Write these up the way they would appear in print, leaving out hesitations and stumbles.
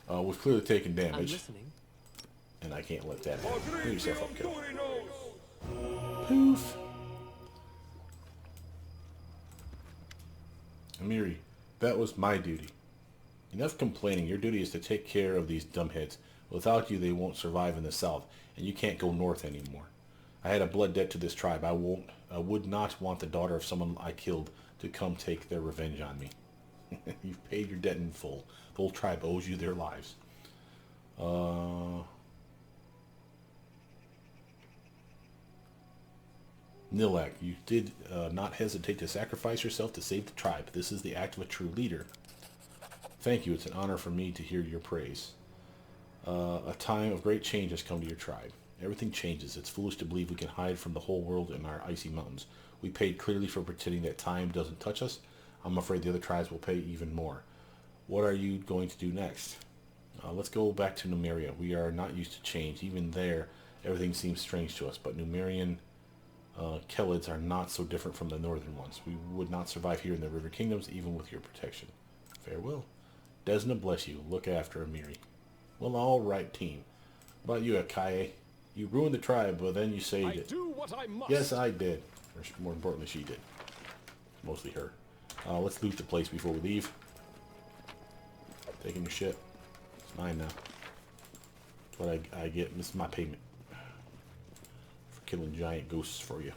We've clearly taken I'm damage, listening. and I can't let that happen. Clear yourself up, kill. Poof. Amiri, that was my duty. Enough complaining. Your duty is to take care of these dumbheads. Without you, they won't survive in the south, and you can't go north anymore. I had a blood debt to this tribe. I would not want the daughter of someone I killed to come take their revenge on me. You've paid your debt in full. The whole tribe owes you their lives. Nilak, you did not hesitate to sacrifice yourself to save the tribe. This is the act of a true leader. Thank you. It's an honor for me to hear your praise. A time of great change has come to your tribe. Everything changes. It's foolish to believe we can hide from the whole world in our icy mountains. We paid clearly for pretending that time doesn't touch us. I'm afraid the other tribes will pay even more. What are you going to do next? Let's go back to Numeria. We are not used to change. Even there, everything seems strange to us. But Numerian Khelids are not so different from the northern ones. We would not survive here in the River Kingdoms, even with your protection. Farewell. Desna bless you. Look after Amiri. Well, all right, team. What about you, Akaye? You ruined the tribe, but then you saved it. Do what I must. Yes, I did. Or more importantly, she did. Mostly her. Let's loot the place before we leave. Taking your shit. It's mine now. That's what I get. This is my payment. For killing giant ghosts for you.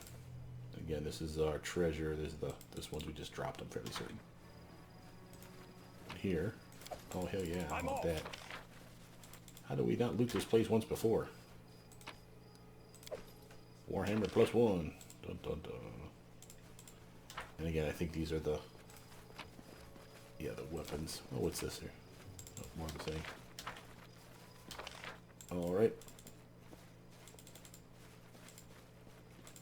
Again, this is our treasure. This ones we just dropped, I'm fairly certain. Here. Oh, hell yeah. I want that. How did we not loot this place once before? Warhammer +1. Dun, dun, dun. And again, I think these are the... Yeah, the weapons. Oh, what's this here? Oh, more of the same. Alright.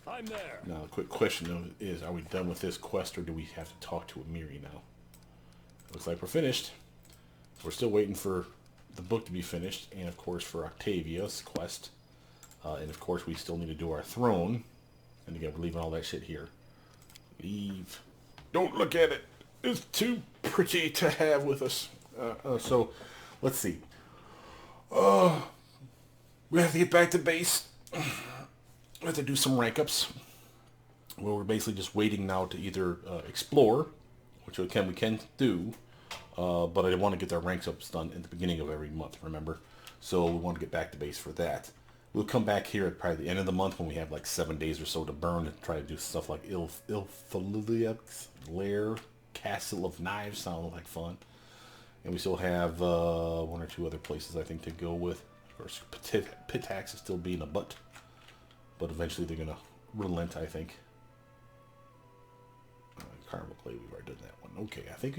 I'm there. Now, the quick question is, are we done with this quest, or do we have to talk to Amiri now? Looks like we're finished. We're still waiting for the book to be finished, and of course for Octavia's quest. And of course we still need to do our throne. And again, we're leaving all that shit here. Leave. Don't look at it. It's too pretty to have with us. So, let's see. We have to get back to base. We have to do some rank ups. Well, we're basically just waiting now to either explore, which we can do, but I want to get our ranks ups done at the beginning of every month, remember? So we want to get back to base for that. We'll come back here at probably the end of the month when we have like 7 days or so to burn and try to do stuff like Ilfiliak's Lair, Castle of Knives. Sound like fun. And we still have 1 or 2 other places I think to go with. Of course, Pitax is still being a butt, but eventually they're gonna relent, I think. Carnival Clay, we've already done that one. Okay, I think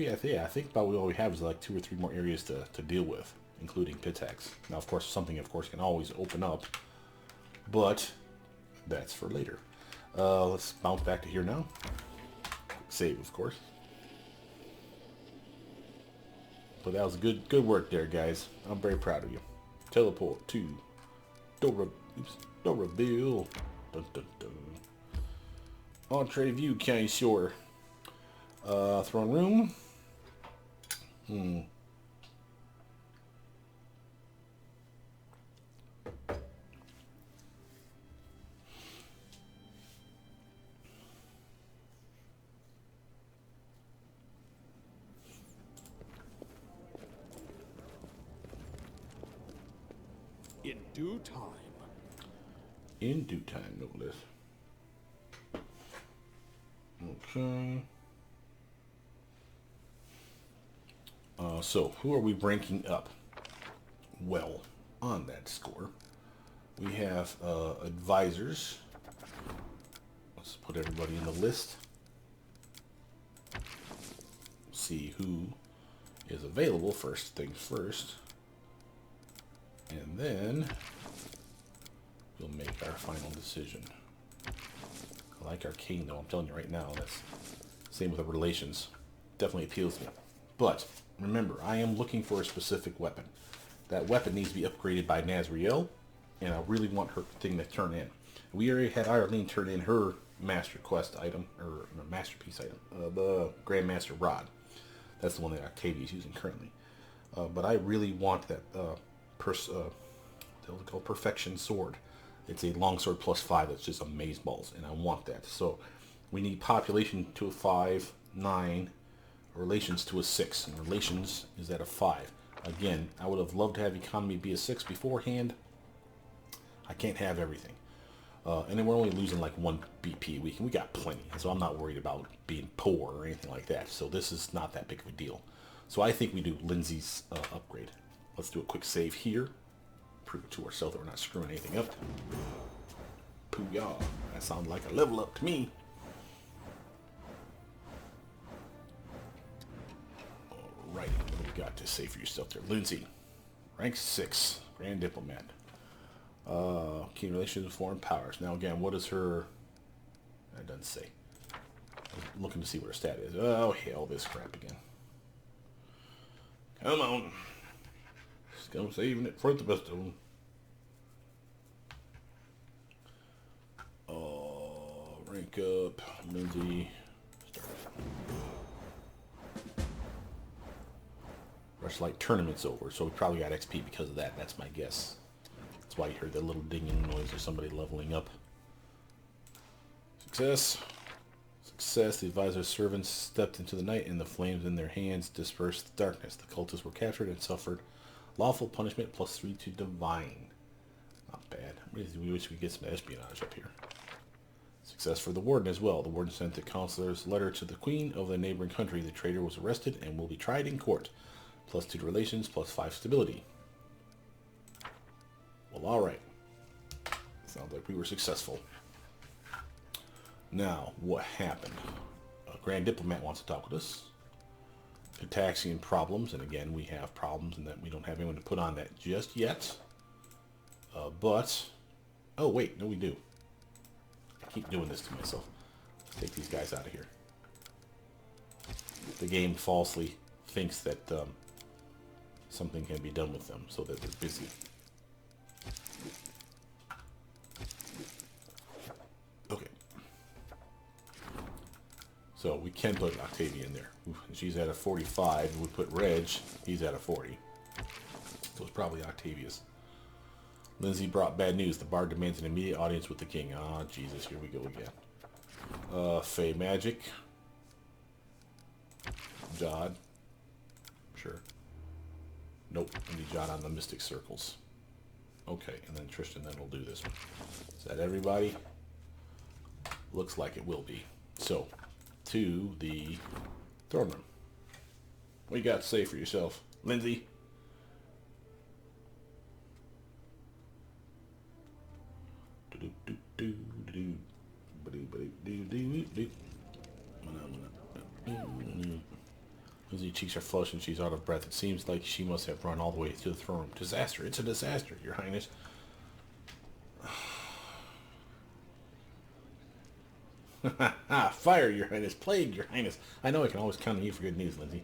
about all we have is like 2 or 3 more areas to deal with, including Pitax. Now, of course, something can always open up, but that's for later. Let's bounce back to here now. Save, of course. But that was good work there, guys. I'm very proud of you. Teleport to Dorrajville. Dun, dun, dun. Entree view, County Shore. Throne room. In due time. In due time, no less. Okay. So, who are we ranking up? Well, on that score, we have advisors. Let's put everybody in the list. See who is available first things first. And then we'll make our final decision. I like Arcane though, I'm telling you right now, that's same with the relations. Definitely appeals to me. But remember, I am looking for a specific weapon. That weapon needs to be upgraded by Nazriel, and I really want her thing to turn in. We already had Arlene turn in her master quest item, or masterpiece item, the Grandmaster Rod. That's the one that Octavia is using currently. But I really want that they'll call perfection sword. It's a longsword plus 5 that's just amazeballs, and I want that. So we need population to a 5, 9, relations to a 6, and relations is at a 5. Again, I would have loved to have economy be a 6 beforehand. I can't have everything. And then we're only losing like 1 BP a week, and we got plenty, so I'm not worried about being poor or anything like that. So this is not that big of a deal. So I think we do Lindsay's upgrade. Let's do a quick save here. Prove it to ourselves that we're not screwing anything up. Pooh-yah. That sounds like a level up to me. Alright, what do you got to say for yourself there? Lindsay, rank 6, Grand Diplomat. Key relations with foreign powers. Now again, what is her... That doesn't say. I'm looking to see what her stat is. Oh, hell, this crap again. Come on. Just go saving it for the best of them. Rank up. Lindsay. Start. Rushlight tournament's over, so we probably got XP because of that. That's my guess. That's why you heard that little dinging noise of somebody leveling up. Success. Success. The advisor's servants stepped into the night, and the flames in their hands dispersed the darkness. The cultists were captured and suffered lawful punishment plus 3 to divine. Not bad. We wish we could get some espionage up here. Success for the warden as well. The warden sent the counselor's letter to the queen of the neighboring country. The traitor was arrested and will be tried in court. Plus 2 to relations, plus 5 stability. Well, alright. Sounds like we were successful. Now, what happened? A Grand Diplomat wants to talk with us. Pitaxian problems, and again, we have problems in that we don't have anyone to put on that just yet. But, oh wait, no we do. I keep doing this to myself. Let's take these guys out of here. The game falsely thinks that something can be done with them, so that they're busy. Okay. So we can put Octavia in there. She's at a 45. We put Reg. He's at a 40. So it's probably Octavia's. Lindsay brought bad news. The bard demands an immediate audience with the king. Ah, Jesus, here we go again. Fey Magic. Jod. Sure. Nope, I need Jod on the Mystic Circles. Okay, and then Tristan then will do this one. Is that everybody? Looks like it will be. So, to the throne room. What you got to say for yourself, Lindsay? Lindsay's cheeks are flushed and she's out of breath. It seems like she must have run all the way to the throne room. Disaster. It's a disaster, Your Highness. Fire, Your Highness. Plague, Your Highness. I know I can always count on you for good news, Lindsay.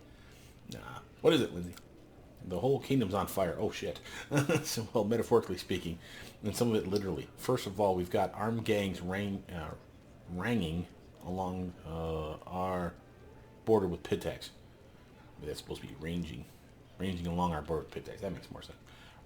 Nah. What is it, Lindsay? The whole kingdom's on fire. Oh, shit. So, well, metaphorically speaking, and some of it literally. First of all, we've got armed gangs ranging along our border with Pitax. Maybe that's supposed to be ranging along our border with Pitax. That makes more sense.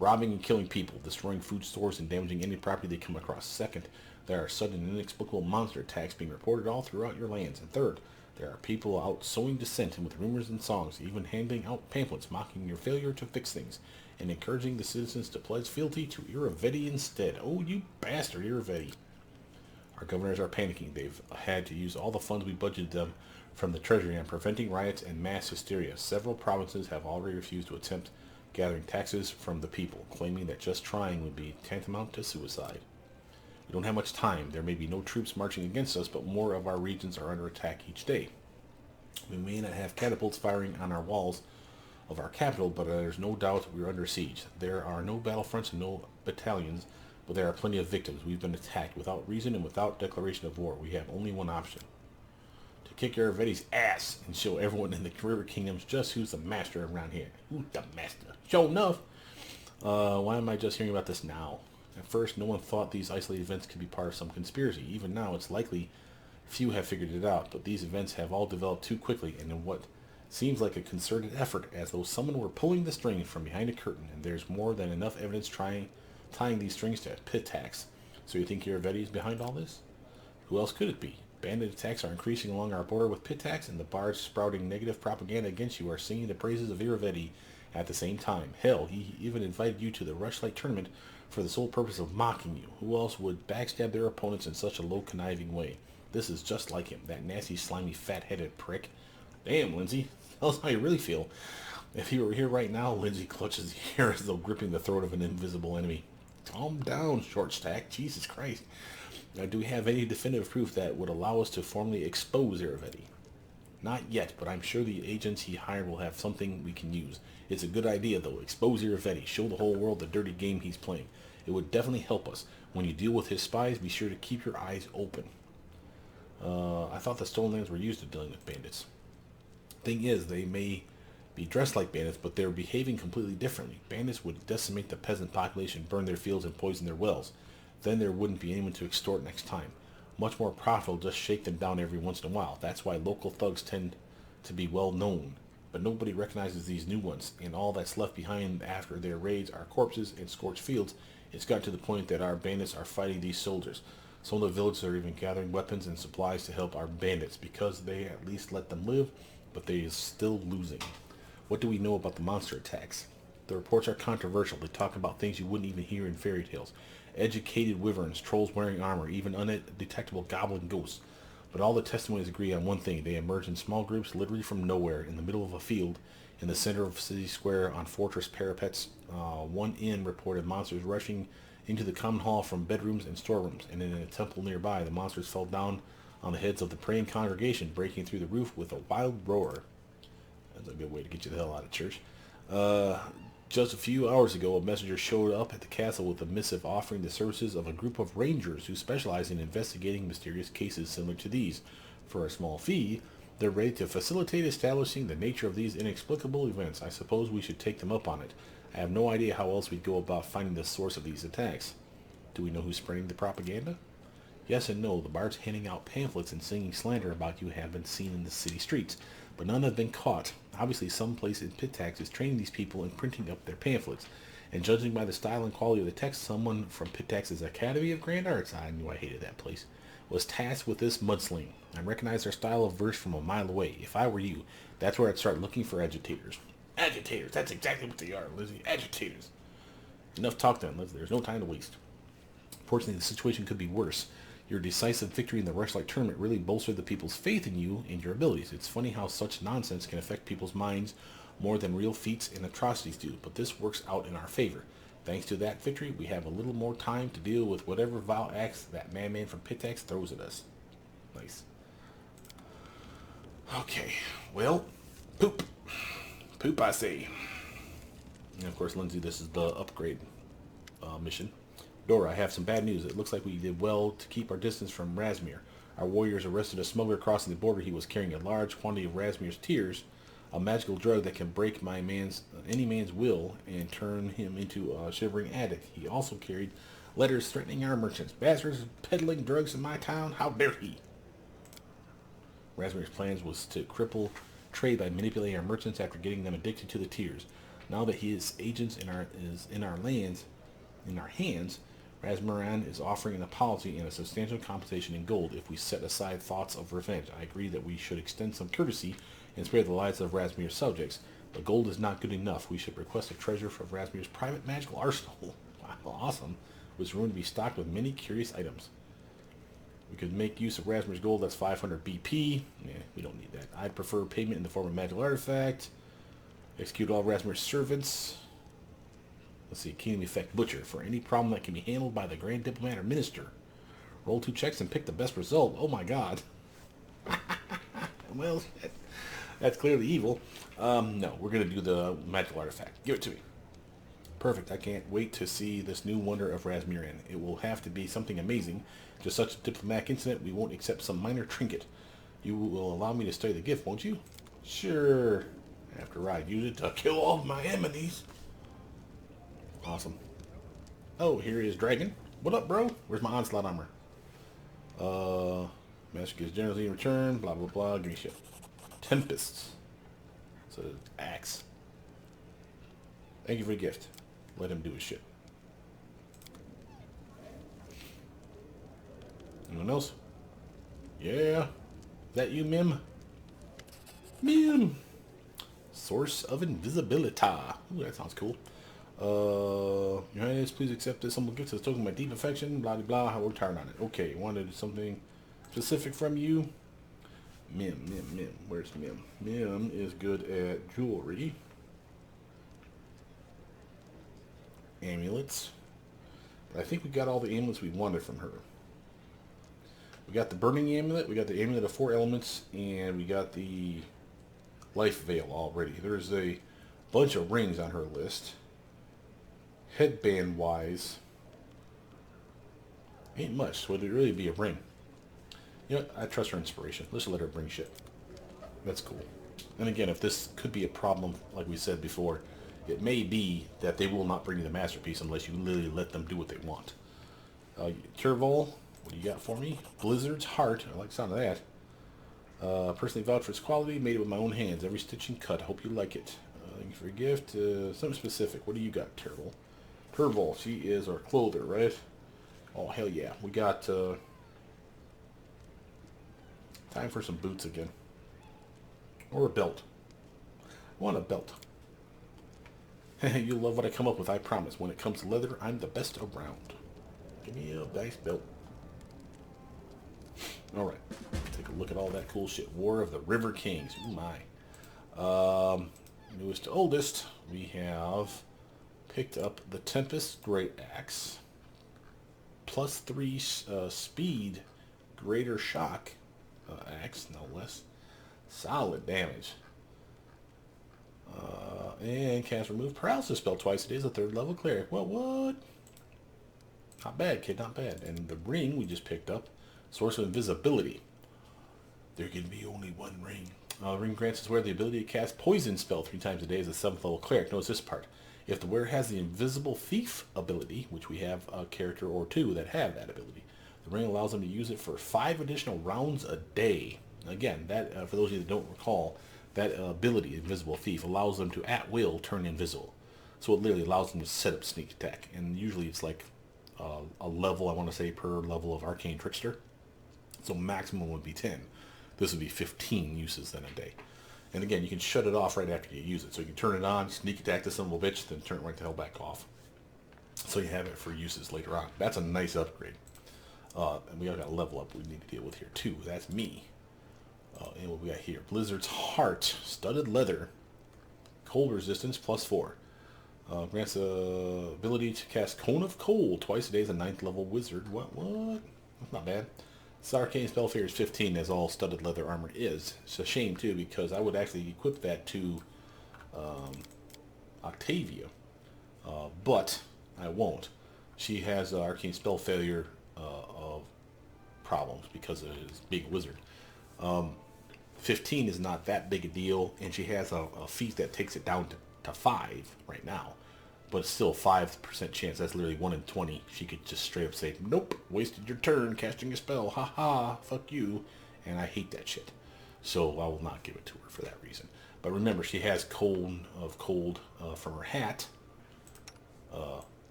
Robbing and killing people, destroying food stores, and damaging any property they come across. Second, there are sudden and inexplicable monster attacks being reported all throughout your lands. And third, there are people out sowing dissent and with rumors and songs, even handing out pamphlets mocking your failure to fix things, and encouraging the citizens to pledge fealty to Iravetti instead. Oh, you bastard, Iravetti. Our governors are panicking. They've had to use all the funds we budgeted them from the treasury on preventing riots and mass hysteria. Several provinces have already refused to attempt gathering taxes from the people, claiming that just trying would be tantamount to suicide. We don't have much time. There may be no troops marching against us, but more of our regions are under attack each day. We may not have catapults firing on our walls of our capital, but there's no doubt we're under siege. There are no battlefronts and no battalions, but there are plenty of victims. We've been attacked without reason and without declaration of war. We have only one option. To kick Iravetti's ass and show everyone in the River Kingdoms just who's the master around here. Who's the master? Sure enough. Why am I just hearing about this now? At first, no one thought these isolated events could be part of some conspiracy. Even now, it's likely few have figured it out, but these events have all developed too quickly, and in what Seems like a concerted effort, as though someone were pulling the strings from behind a curtain, and there's more than enough evidence tying these strings to pit tax. So you think Iravetti is behind all this? Who else could it be? Bandit attacks are increasing along our border with pit tax, and the bars sprouting negative propaganda against you are singing the praises of Iravetti at the same time. Hell, he even invited you to the Rushlight tournament for the sole purpose of mocking you. Who else would backstab their opponents in such a low, conniving way? This is just like him, that nasty, slimy, fat-headed prick. Damn, Lindsay. Tell us how you really feel. If he were here right now, Lindsay clutches the air as though gripping the throat of an invisible enemy. Calm down, short stack. Jesus Christ. Now, do we have any definitive proof that would allow us to formally expose Iravetti? Not yet, but I'm sure the agents he hired will have something we can use. It's a good idea, though. Expose Iravetti. Show the whole world the dirty game he's playing. It would definitely help us. When you deal with his spies, be sure to keep your eyes open. I thought the stolen lands were used to dealing with bandits. Thing is, they may be dressed like bandits, but they're behaving completely differently. Bandits would decimate the peasant population, burn their fields, and poison their wells. Then there wouldn't be anyone to extort next time. Much more profitable, just shake them down every once in a while. That's why local thugs tend to be well known. But nobody recognizes these new ones, and all that's left behind after their raids are corpses and scorched fields. It's got to the point that our bandits are fighting these soldiers. Some of the villages are even gathering weapons and supplies to help our bandits, because they at least let them live, but they are still losing. What do we know about the monster attacks? The reports are controversial. They talk about things you wouldn't even hear in fairy tales. Educated wyverns, trolls wearing armor, even undetectable goblin ghosts. But all the testimonies agree on one thing. They emerge in small groups, literally from nowhere, in the middle of a field, in the center of city square, on fortress parapets. One inn reported monsters rushing into the common hall from bedrooms and storerooms, and in a temple nearby, the monsters fell down on the heads of the praying congregation, breaking through the roof with a wild roar. That's a good way to get you the hell out of church. Just a few hours ago, a messenger showed up at the castle with a missive offering the services of a group of rangers who specialize in investigating mysterious cases similar to these. For a small fee, they're ready to facilitate establishing the nature of these inexplicable events. I suppose we should take them up on it. I have no idea how else we'd go about finding the source of these attacks. Do we know who's spreading the propaganda? Yes and no. The bards handing out pamphlets and singing slander about you have been seen in the city streets, but none have been caught. Obviously, some place in Pitax is training these people in printing up their pamphlets, and judging by the style and quality of the text, someone from Pitax's Academy of Grand Arts, I knew I hated that place, was tasked with this mudsling. I recognize their style of verse from a mile away. If I were you, that's where I'd start looking for agitators. Agitators, that's exactly what they are, Lizzie. Agitators. Enough talk then, Liz. There's no time to waste. Fortunately, the situation could be worse. Your decisive victory in the Rushlight tournament really bolstered the people's faith in you and your abilities. It's funny how such nonsense can affect people's minds more than real feats and atrocities do, but this works out in our favor. Thanks to that victory, we have a little more time to deal with whatever vile acts that madman from Pitax throws at us. Nice. Okay, well, poop. Poop, I say. And of course, Lindsay, this is the upgrade mission. Dora, I have some bad news. It looks like we did well to keep our distance from Razmir. Our warriors arrested a smuggler crossing the border. He was carrying a large quantity of Razmir's tears, a magical drug that can break any man's will and turn him into a shivering addict. He also carried letters threatening our merchants. Bastards peddling drugs in my town? How dare he? Razmir's plans was to cripple trade by manipulating our merchants after getting them addicted to the tears. Now that his agents is in our hands, Razmiran is offering an apology and a substantial compensation in gold if we set aside thoughts of revenge. I agree that we should extend some courtesy and spare the lives of Razmir's subjects, but gold is not good enough. We should request a treasure from Razmir's private magical arsenal. Wow, awesome. Which is rumored to be stocked with many curious items. We could make use of Razmir's gold. That's 500 BP. Yeah, we don't need that. I'd prefer payment in the form of magical artifact. Execute all Razmir's servants. Let's see, kingdom effect butcher for any problem that can be handled by the grand diplomat or minister. Roll 2 checks and pick the best result. Oh my god. Well, that's clearly evil. No, we're going to do the magical artifact. Give it to me. Perfect. I can't wait to see this new wonder of Razmiran. It will have to be something amazing. Just such a diplomatic incident, we won't accept some minor trinket. You will allow me to study the gift, won't you? Sure. After I use it to kill all my enemies. Awesome. Oh, here is Dragon. What up, bro? Where's my onslaught armor? Master gets generously in return. Blah, blah, blah. Give me shit. Tempests. It's an axe. Thank you for the gift. Let him do his shit. Anyone else? Yeah. Is that you, Mim? Mim! Source of invisibility. Ooh, that sounds cool. Your Highness, please accept this humble gift as a token of my deep affection. Blah, blah, blah. I worked hard on it. Okay, wanted something specific from you. Mim. Where's Mim? Mim is good at jewelry. Amulets. But I think we got all the amulets we wanted from her. We got the burning amulet, we got the amulet of 4 elements, and we got the life veil already. There's a bunch of rings on her list. Headband wise, ain't much. Would it really be a ring? You know what? I trust her inspiration. Let's let her bring shit. That's cool. And again, if this could be a problem, like we said before, it may be that they will not bring you the masterpiece unless you literally let them do what they want. Turvol, what do you got for me? Blizzard's Heart. I like the sound of that. Personally vouched for its quality. Made it with my own hands. Every stitch and cut. Hope you like it. Thank you for a gift. Something specific. What do you got, Turvol? Turvol. She is our clother, right? Oh, hell yeah. We got... time for some boots again. Or a belt. I want a belt. You'll love what I come up with, I promise. When it comes to leather, I'm the best around. Give me a nice belt. Alright. Take a look at all that cool shit. War of the River Kings. Ooh my. Newest to oldest, we have picked up the Tempest Great Axe. +3 speed greater shock axe, no less. Solid damage. And cast remove paralysis spell twice a day as a 3rd level cleric. What? Not bad, kid, not bad. And the ring we just picked up, source of invisibility. There can be only one ring. The ring grants its wearer the ability to cast poison spell 3 times a day as a 7th level cleric. Notice this part. If the wearer has the invisible thief ability, which we have a character or 2 that have that ability, the ring allows them to use it for 5 additional rounds a day. Again, that for those of you that don't recall, that ability, Invisible Thief, allows them to, at will, turn invisible. So it literally allows them to set up sneak attack. And usually it's like a level, I want to say, per level of Arcane Trickster. So maximum would be 10. This would be 15 uses then a day. And again, you can shut it off right after you use it. So you can turn it on, sneak attack this son of a bitch, then turn it right the hell back off. So you have it for uses later on. That's a nice upgrade. And we got a level up we need to deal with here too. That's me. And what we got here? Blizzard's Heart, studded leather, cold resistance +4. Grants the ability to cast Cone of Cold twice a day as a 9th level wizard. What? That's not bad. This arcane spell figure is 15, as all studded leather armor is. It's a shame too, because I would actually equip that to Octavia, but I won't. She has arcane spell failure of problems because of his big wizard. 15 is not that big a deal, and she has a feat that takes it down to 5 right now, but it's still a 5% chance. That's literally 1 in 20. She could just straight up say, nope, wasted your turn casting a spell, haha, fuck you, and I hate that shit. So I will not give it to her for that reason. But remember, she has Cone of Cold from her hat,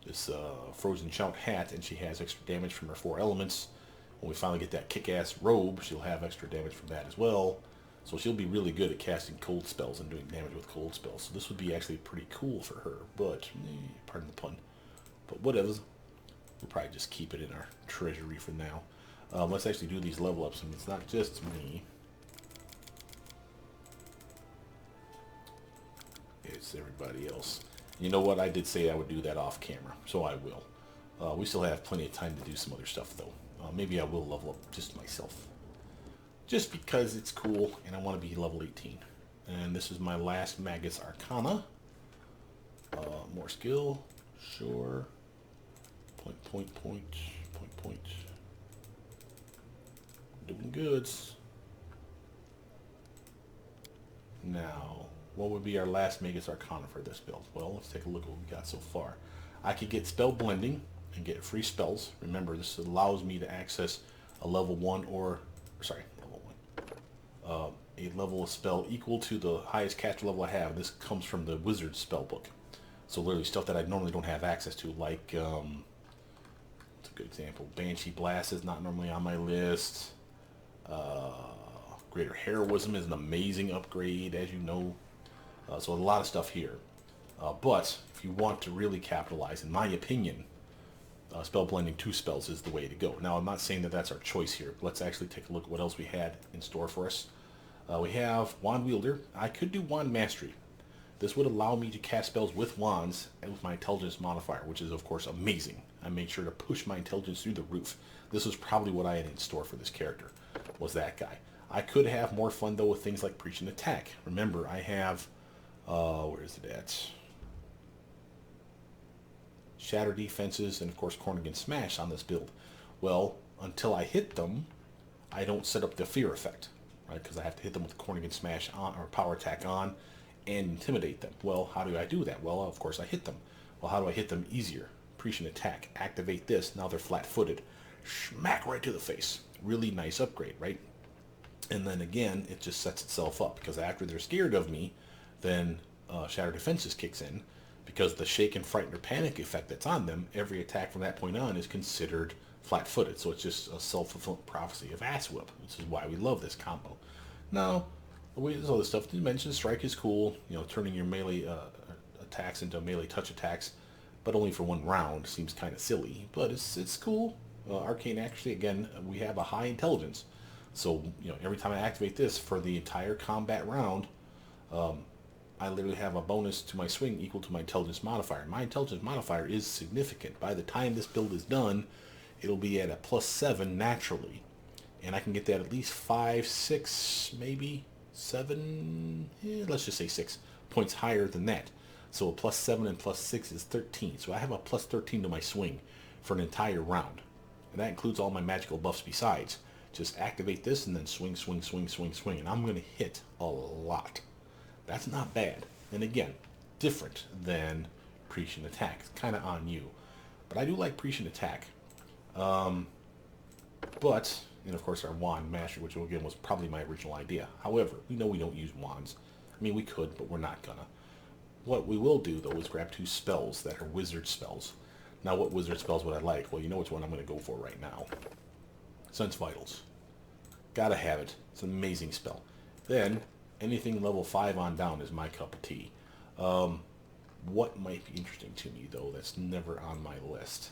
this Frozen Shout hat, and she has extra damage from her 4 elements. When we finally get that kick-ass robe, she'll have extra damage from that as well. So she'll be really good at casting cold spells and doing damage with cold spells. So this would be actually pretty cool for her, but, pardon the pun. But whatever. We'll probably just keep it in our treasury for now. Let's actually do these level ups, and it's not just me. It's everybody else. You know what? I did say I would do that off camera, so I will. We still have plenty of time to do some other stuff, though. Maybe I will level up just myself. Just because it's cool, and I want to be level 18. And this is my last Magus Arcana. More skill. Sure. Point. Doing goods. Now, what would be our last Magus Arcana for this build? Well, let's take a look at what we got so far. I could get Spell Blending and get free spells. Remember, this allows me to access a level 1 or... Sorry, level 1. a level of spell equal to the highest caster level I have. This comes from the wizard spell book. So literally stuff that I normally don't have access to, like, what's a good example? Banshee Blast is not normally on my list. Greater Heroism is an amazing upgrade, as you know. So a lot of stuff here. But if you want to really capitalize, in my opinion, spell blending 2 spells is the way to go. Now, I'm not saying that that's our choice here. Let's actually take a look at what else we had in store for us. We have Wand Wielder. I could do Wand Mastery. This would allow me to cast spells with wands and with my intelligence modifier, which is, of course, amazing. I made sure to push my intelligence through the roof. This was probably what I had in store for this character, was that guy. I could have more fun, though, with things like Preach and Attack. Remember, I have, where is it at? Shatter Defenses, and of course Cornigan Smash on this build. Well, until I hit them, I don't set up the fear effect, right? Because I have to hit them with Cornigan Smash on, or Power Attack on, and intimidate them. Well, how do I do that? Well, of course I hit them. Well, how do I hit them easier? Prescient Attack. Activate this. Now they're flat-footed. Smack right to the face. Really nice upgrade, right? And then again, it just sets itself up, because after they're scared of me, then Shatter Defenses kicks in. Because the shake and frighten or panic effect that's on them, every attack from that point on is considered flat-footed. So it's just a self-fulfilling prophecy of ass whip, which is why we love this combo. Now, there's other stuff. Dimension Strike is cool, you know, turning your melee attacks into melee touch attacks, but only for 1 round seems kind of silly. But it's cool. Arcane Accuracy, again, we have a high intelligence. So, you know, every time I activate this for the entire combat round, I literally have a bonus to my swing equal to my intelligence modifier. My intelligence modifier is significant. By the time this build is done, it'll be at a +7 naturally. And I can get that at least 5, 6, maybe 7, let's just say 6 points higher than that. So a +7 and +6 is 13. So I have a +13 to my swing for an entire round. And that includes all my magical buffs besides. Just activate this and then swing, swing, swing, swing, swing. And I'm going to hit a lot. That's not bad. And again, different than Prescient Attack. It's kind of on you. But I do like Prescient Attack. And of course our Wand Master, which again was probably my original idea. However, we know we don't use wands. I mean, we could, but we're not gonna. What we will do, though, is grab 2 spells that are wizard spells. Now, what wizard spells would I like? Well, you know which one I'm going to go for right now. Sense Vitals. Gotta have it. It's an amazing spell. Then, anything level 5 on down is my cup of tea. What might be interesting to me, though, that's never on my list?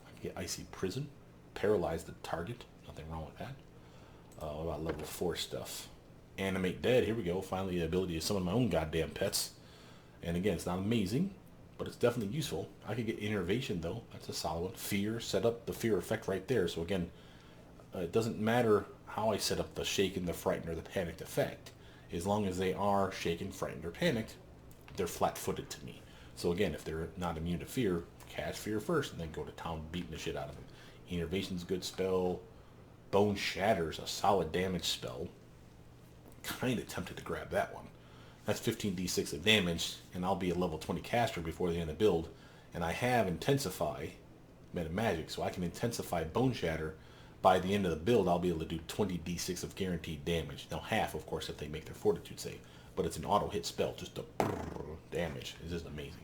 I can get Icy Prison. Paralyze the target. Nothing wrong with that. What about level 4 stuff? Animate Dead. Here we go. Finally, the ability to summon my own goddamn pets. And again, it's not amazing, but it's definitely useful. I could get Innervation, though. That's a solid one. Fear. Set up the fear effect right there. So again, it doesn't matter how I set up the shaken, the frightened, or the panicked effect. As long as they are shaken, frightened, or panicked, they're flat-footed to me. So again, if they're not immune to fear, cast fear first, and then go to town beating the shit out of them. Innervation's a good spell. Bone Shatter's a solid damage spell. Kind of tempted to grab that one. That's 15d6 of damage, and I'll be a level 20 caster before the end of the build. And I have Intensify Meta Magic, so I can intensify Bone Shatter. By the end of the build, I'll be able to do 20d6 of guaranteed damage. Now, half, of course, if they make their Fortitude save. But it's an auto-hit spell, just a damage. It's just amazing.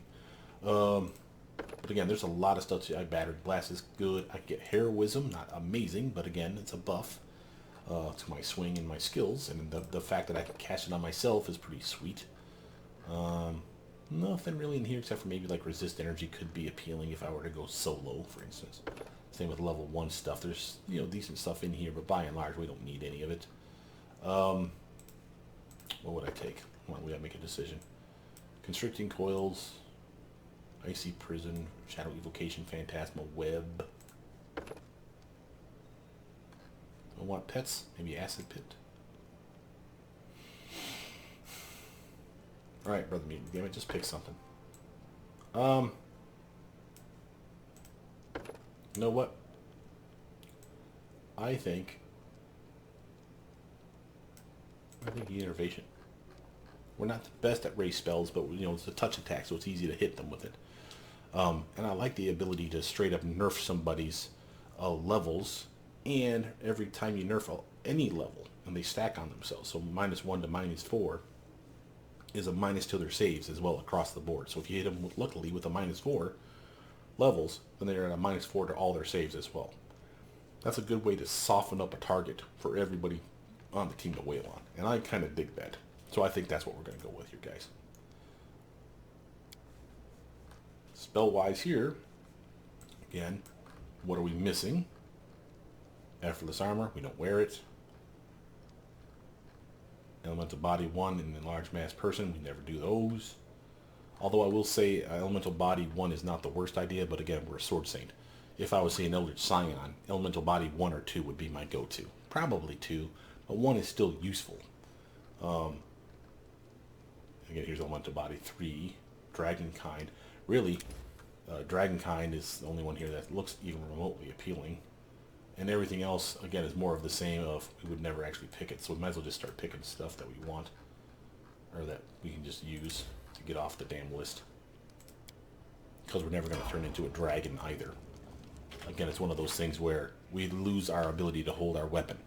But again, there's a lot of stuff. Battered Blast is good. I get Heroism, not amazing, but again, it's a buff to my swing and my skills. And the fact that I can cast it on myself is pretty sweet. Nothing really in here except for maybe like Resist Energy could be appealing if I were to go solo, for instance. Same with level 1 stuff. There's, you know, decent stuff in here, but by and large, we don't need any of it. What would I take? Well, we gotta make a decision. Constricting Coils, Icy Prison, Shadow Evocation, Phantasmal Web. I want pets, maybe Acid Pit. Alright, Brother Mutant, damn it, just pick something. You know what? I think the Innervation. We're not the best at race spells, but you know it's a touch attack, so it's easy to hit them with it. And I like the ability to straight up nerf somebody's levels And every time you nerf any level, and they stack on themselves, so -1 to -4 is a minus to their saves as well across the board. So if you hit them, luckily, with a -4 levels, then they're at a -4 to all their saves as well. That's a good way to soften up a target for everybody on the team to wail on. And I kind of dig that. So I think that's what we're going to go with here, guys. Spell-wise here, again, what are we missing? Effortless armor, we don't wear it. Elemental body 1 and enlarged mass person, we never do those. Although I will say elemental body 1 is not the worst idea, but again, we're a sword saint. If I was saying Eldritch Scion, elemental body 1 or 2 would be my go-to. Probably 2, but 1 is still useful. Again, here's elemental body 3, Dragonkind. Really, Dragonkind is the only one here that looks even remotely appealing. And everything else, again, is more of the same of we would never actually pick it. So we might as well just start picking stuff that we want. Or that we can just use to get off the damn list. Because we're never going to turn into a dragon either. Again, it's one of those things where we lose our ability to hold our weapon.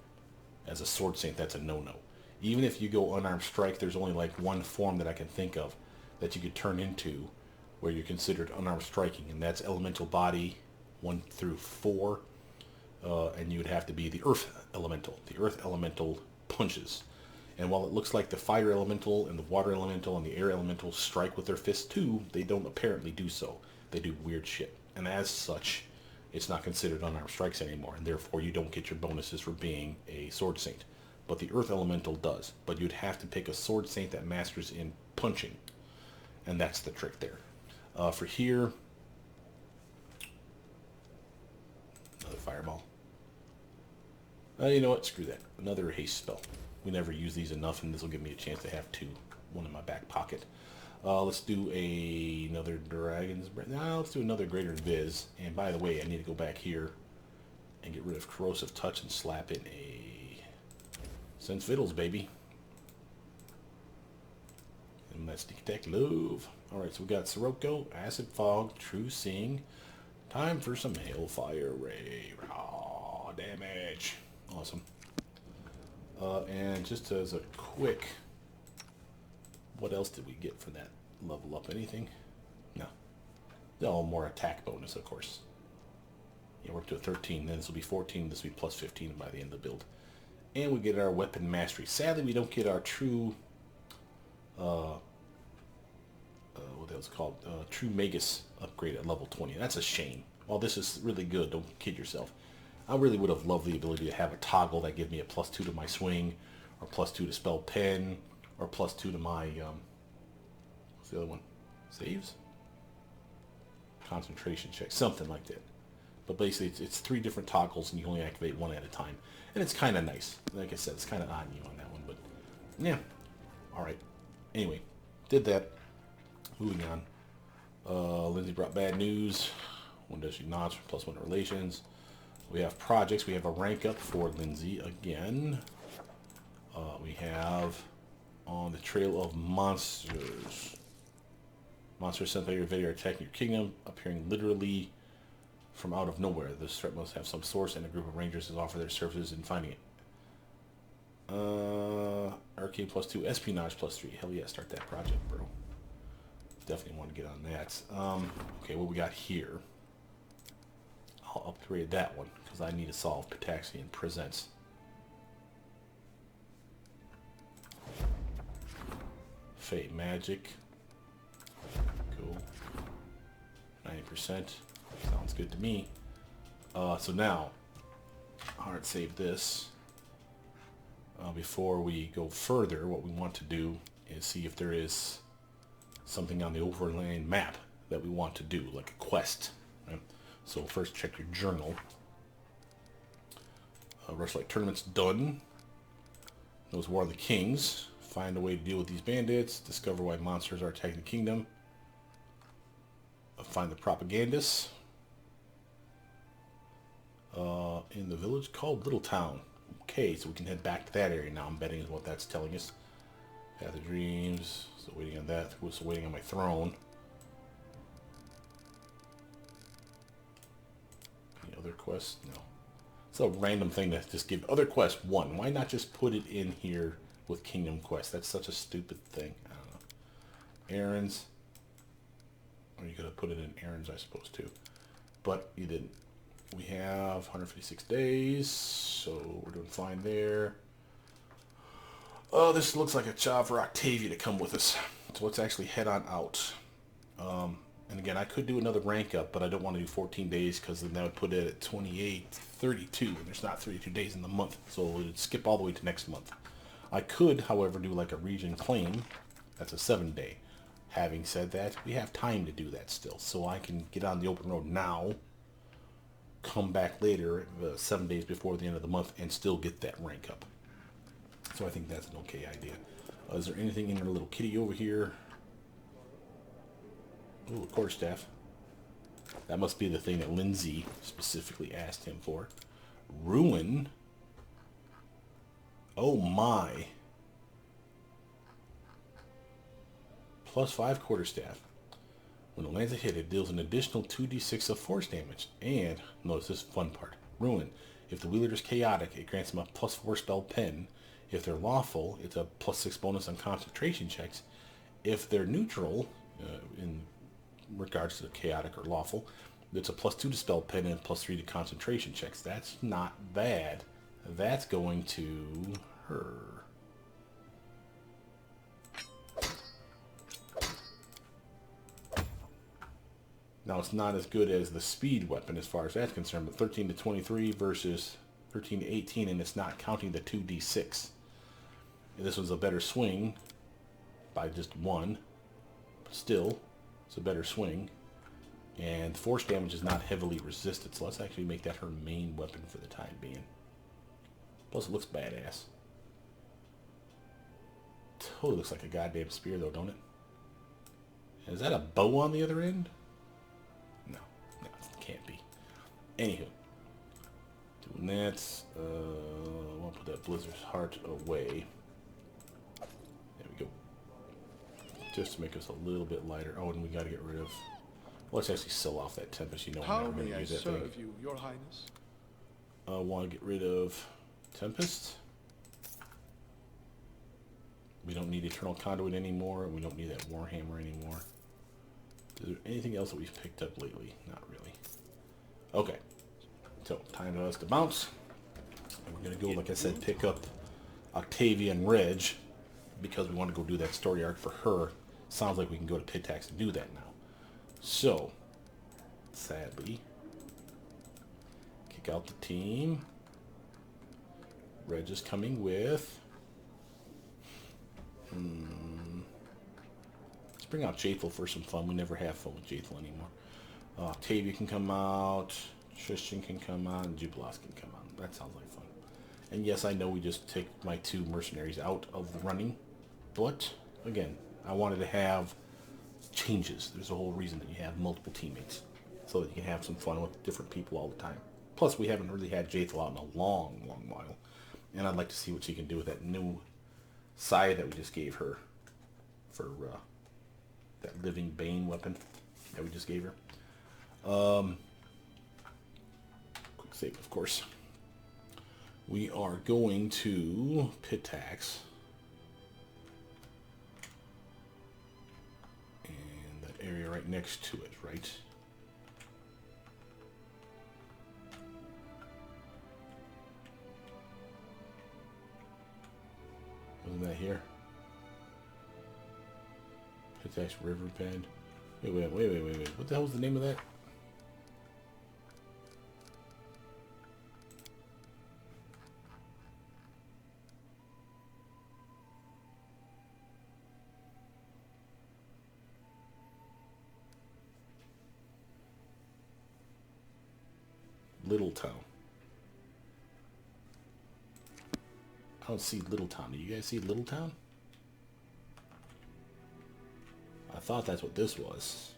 As a sword saint, that's a no-no. Even if you go unarmed strike, there's only like one form that I can think of that you could turn into where you're considered unarmed striking. And that's elemental body 1 through 4. And you would have to be the earth elemental. The earth elemental punches. And while it looks like the fire elemental and the water elemental and the air elemental strike with their fists too, they don't apparently do so. They do weird shit. And as such, it's not considered unarmed strikes anymore. And therefore, you don't get your bonuses for being a sword saint. But the earth elemental does. But you'd have to pick a sword saint that masters in punching. And that's the trick there. For here, another fireball. You know what? Screw that. Another haste spell. We never use these enough, and this will give me a chance to have two. One in my back pocket. Let's do another Dragon's Breath. No, let's do another Greater Invis. And by the way, I need to go back here and get rid of Corrosive Touch and slap in a Sense Vittles, baby. And that's Sneak Attack Love. Alright, so we got Sirocco, Acid Fog, True Seeing. Time for some Hailfire Ray. Raw damage. Awesome. And just as a quick, what else did we get for that level up? Anything? No. No, more attack bonus, of course. Yeah, we're up to a 13. Then this will be 14. This will be plus 15 by the end of the build. And we get our weapon mastery. Sadly, we don't get our true, what that was called, true Magus upgrade at level 20. That's a shame. While this is really good, don't kid yourself. I really would have loved the ability to have a toggle that give me a +2 to my swing, or +2 to spell pen, or +2 to my, what's the other one? Saves? Concentration check, something like that. But basically, it's 3 different toggles, and you only activate one at a time. And it's kind of nice. Like I said, it's kind of on you on that one, but yeah. Alright. Anyway, did that. Moving on. Lindsay brought bad news. When does she not? +1 relations. We have projects. We have a rank up for Lindsay again. We have on the Trail of Monsters. Monsters sent by your invaders are attacking your kingdom, appearing literally from out of nowhere. This threat must have some source, and a group of rangers has offered their services in finding it. Arcade +2, Espionage +3. Hell yeah, start that project, bro. Definitely want to get on that. Okay, what we got here? I'll upgrade that one, because I need to solve Pitaxian Presents. Fate Magic. Cool. 90%. Sounds good to me. So now, hard save this. Before we go further, what we want to do is see if there is something on the overland map that we want to do, like a quest. Right? So first check your journal. Rushlight Tournament's done. Those War of the Kings. Find a way to deal with these bandits. Discover why monsters are attacking the kingdom. Find the propagandists. In the village called Little Town. Okay, so we can head back to that area now. I'm betting is what that's telling us. Path of Dreams. Still waiting on that. Still waiting on my throne. Any other quests? No. It's a random thing to just give other quests 1. Why not just put it in here with Kingdom Quest? That's such a stupid thing. I don't know. Errands. Or you could have put it in errands, I suppose, too. But you didn't. We have 156 days, so we're doing fine there. Oh, this looks like a job for Octavia to come with us. So let's actually head on out. And again, I could do another rank up, but I don't want to do 14 days because then that would put it at 28, 32, and there's not 32 days in the month, so it would skip all the way to next month. I could, however, do like a region claim. That's a 7-day. Having said that, we have time to do that still, so I can get on the open road now, come back later, 7 days before the end of the month, and still get that rank up. So I think that's an okay idea. Is there anything in our little kitty over here? Ooh, a quarterstaff. That must be the thing that Lindsay specifically asked him for. Ruin. Oh my. +5 quarterstaff. When it lands a hit, it deals an additional 2d6 of force damage. And, notice this fun part. Ruin. If the wielder is chaotic, it grants them a +4 spell pen. If they're lawful, it's a +6 bonus on concentration checks. If they're neutral, in regards to chaotic or lawful, it's a +2 to spell pen and +3 to concentration checks. That's not bad. That's going to her. Now it's not as good as the speed weapon as far as that's concerned, but 13 to 23 versus 13 to 18, and it's not counting the 2d6. This was a better swing by just 1, but still, it's a better swing. And force damage is not heavily resisted, so let's actually make that her main weapon for the time being. Plus, it looks badass. Totally looks like a goddamn spear, though, don't it? Is that a bow on the other end? No, it can't be. Anywho, doing that, I want to put that Blizzard's Heart away. There we go. Just to make us a little bit lighter. Oh, and we got to get rid of... Well, let's actually sell off that Tempest. You know, How I'm never going may to I use that serve thing. you, Your Highness? I want to get rid of Tempest. We don't need Eternal Conduit anymore. We don't need that Warhammer anymore. Is there anything else that we've picked up lately? Not really. Okay. So, time for us to bounce. And we're going to go, like I said, pick up Octavia and Reg, because we want to go do that story arc for her. Sounds like we can go to Pitax and do that now. So, sadly, kick out the team. Reg is coming with... Let's bring out Jaethel for some fun. We never have fun with Jaethel anymore. Octavia can come out. Tristan can come out. And Jubilas can come out. That sounds like fun. And yes, I know we just take my 2 mercenaries out of the running. But, again, I wanted to have changes. There's a whole reason that you have multiple teammates. So that you can have some fun with different people all the time. Plus, we haven't really had Jaethel out in a long, long while. And I'd like to see what she can do with that new Saya that we just gave her. For that Living Bane weapon that we just gave her. Quick save, of course. We are going to Pitax. And that area right next to it, right? Wasn't that here? Pitax Riverbend. Wait. What the hell was the name of that? Littletown. I don't see Littletown. Do you guys see Littletown? I thought that's what this was.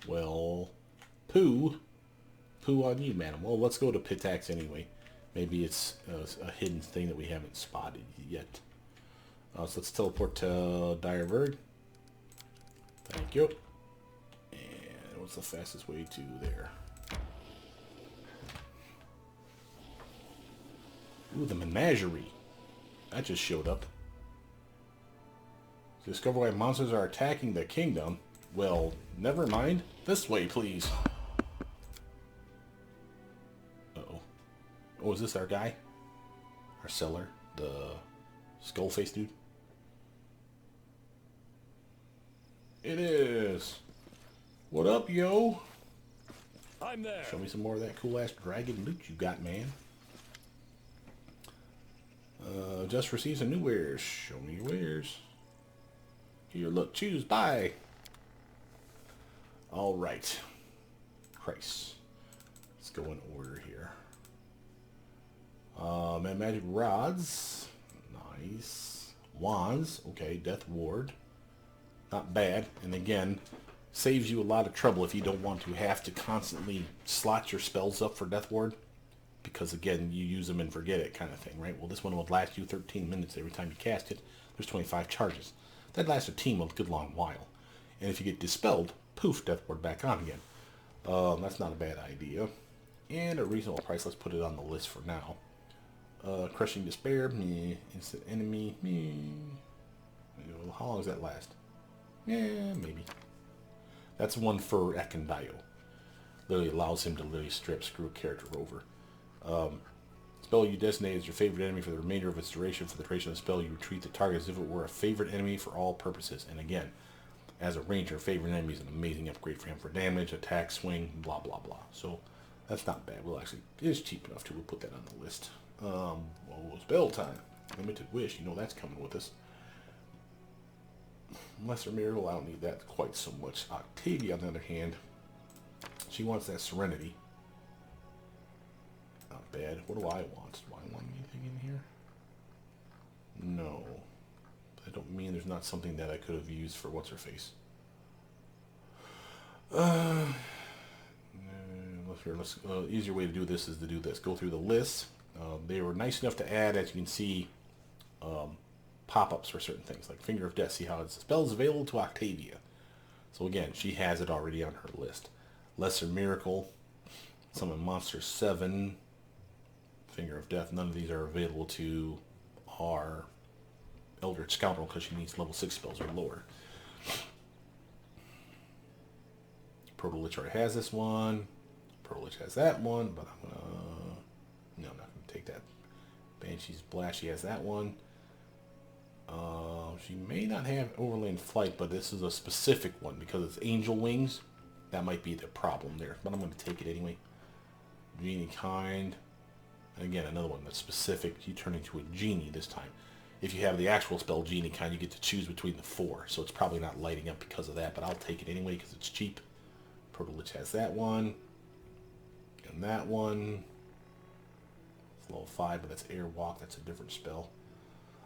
Well, poo on you, madam. Well, let's go to Pitax anyway. Maybe it's a hidden thing that we haven't spotted yet. So let's teleport to Triumvirate. Thank you. And what's the fastest way to there? Ooh, the menagerie. That just showed up. Discover why monsters are attacking the kingdom. Well, never mind. This way, please. Uh-oh. Oh, is this our guy? Our seller? The skull face dude? It is. What up, yo? I'm there. Show me some more of that cool-ass dragon loot you got, man. Just received some new wares. Show me your wares. Here, look, choose, buy. All right. Christ. Let's go in order here. Magic rods. Nice. Wands. Okay, death ward. Not bad. And again, saves you a lot of trouble if you don't want to have to constantly slot your spells up for death ward. Because again, you use them and forget it kind of thing, right? Well, this one will last you 13 minutes every time you cast it. There's 25 charges. That lasts a team a good long while. And if you get dispelled, poof, death ward back on again. That's not a bad idea. And a reasonable price. Let's put it on the list for now. Crushing Despair, meh. Instant Enemy, meh. How long does that last? Yeah, maybe. That's one for Akendayo. Literally allows him to literally screw a character over. Spell you designate as your favorite enemy for the remainder of its duration. For the duration of the spell, you treat the target as if it were a favorite enemy for all purposes. And again, as a ranger, favorite enemy is an amazing upgrade for him for damage, attack, swing, blah, blah, blah. So that's not bad. We'll actually, it is cheap enough to, we'll put that on the list. Well, spell time. Limited Wish, you know that's coming with us. Lesser Miracle, I don't need that quite so much. Octavia, on the other hand, she wants that Serenity. Not bad. What do I want? Do I want anything in here? No. I don't mean there's not something that I could have used for what's-her-face. Easier way to do this is to do this. Go through the list. They were nice enough to add, as you can see, pop-ups for certain things, like Finger of Death. See how it's spells available to Octavia. So again, she has it already on her list. Lesser Miracle, Summon Monster 7, Finger of Death. None of these are available to our Eldritch Scoundrel because she needs level 6 spells or lower. Proto Lich already has this one. Proto Lich has that one, but I'm gonna... No, I'm not gonna take that. Banshee's Blast, she has that one. She may not have Overland Flight, but this is a specific one because it's Angel Wings. That might be the problem there, but I'm going to take it anyway. Genie Kind. And again, another one that's specific. You turn into a genie this time. If you have the actual spell Genie Kind, you get to choose between the 4. So it's probably not lighting up because of that, but I'll take it anyway because it's cheap. Proto Lich has that one. And that one. It's level 5, but that's Airwalk. That's a different spell.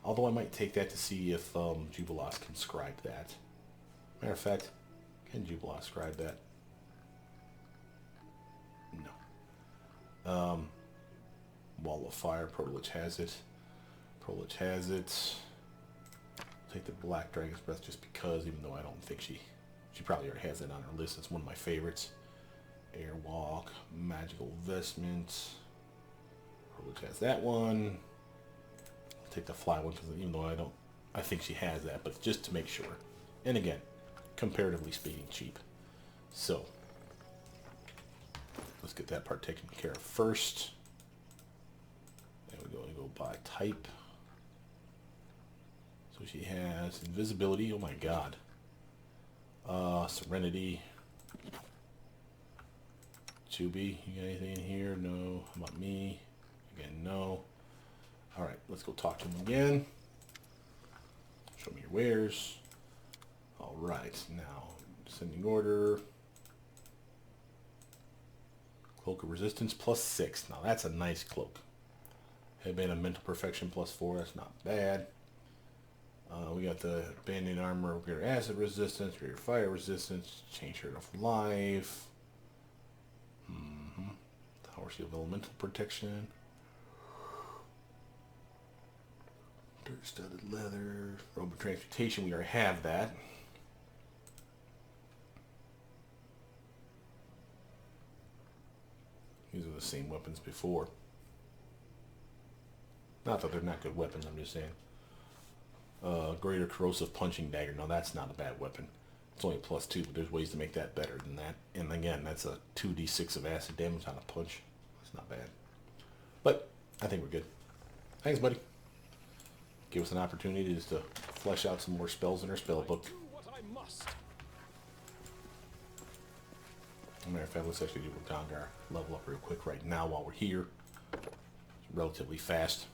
Although I might take that to see if Jubilos can scribe that. Matter of fact, can Jubilos scribe that? No. Wall of Fire, Proto Lich has it. Proto Lich has it. I'll take the Black Dragon's Breath just because, even though I don't think she probably already has it on her list. It's one of my favorites. Airwalk, Magical Vestment. Proto Lich has that one. Take the fly one because even though I think she has that, but just to make sure. And again, comparatively speaking, cheap. So let's get that part taken care of first. There we go. We go by type. So she has invisibility. Oh my God. Serenity. Chubi, you got anything in here? No. How about me? Again, no. Alright, let's go talk to him again. Show me your wares. Alright, now, descending order. Cloak of Resistance +6. Now that's a nice cloak. Headband of Mental Perfection +4. That's not bad. We got the Banded Armor, greater Acid Resistance, greater Fire Resistance, Chain Shirt of Life. Tower Shield of Elemental Protection. Studded leather, robe of transmutation, we already have that. the same weapons before. Not that they're not good weapons, I'm just saying. Greater corrosive punching dagger. No, that's not a bad weapon. It's only +2, but there's ways to make that better than that. And again, that's a 2d6 of acid damage on a punch. That's not bad. But I think we're good. Thanks, buddy. Give us an opportunity just to flesh out some more spells in our spell book. Do what I must. As a matter of fact, let's actually do Gongar level up real quick right now while we're here. It's relatively fast.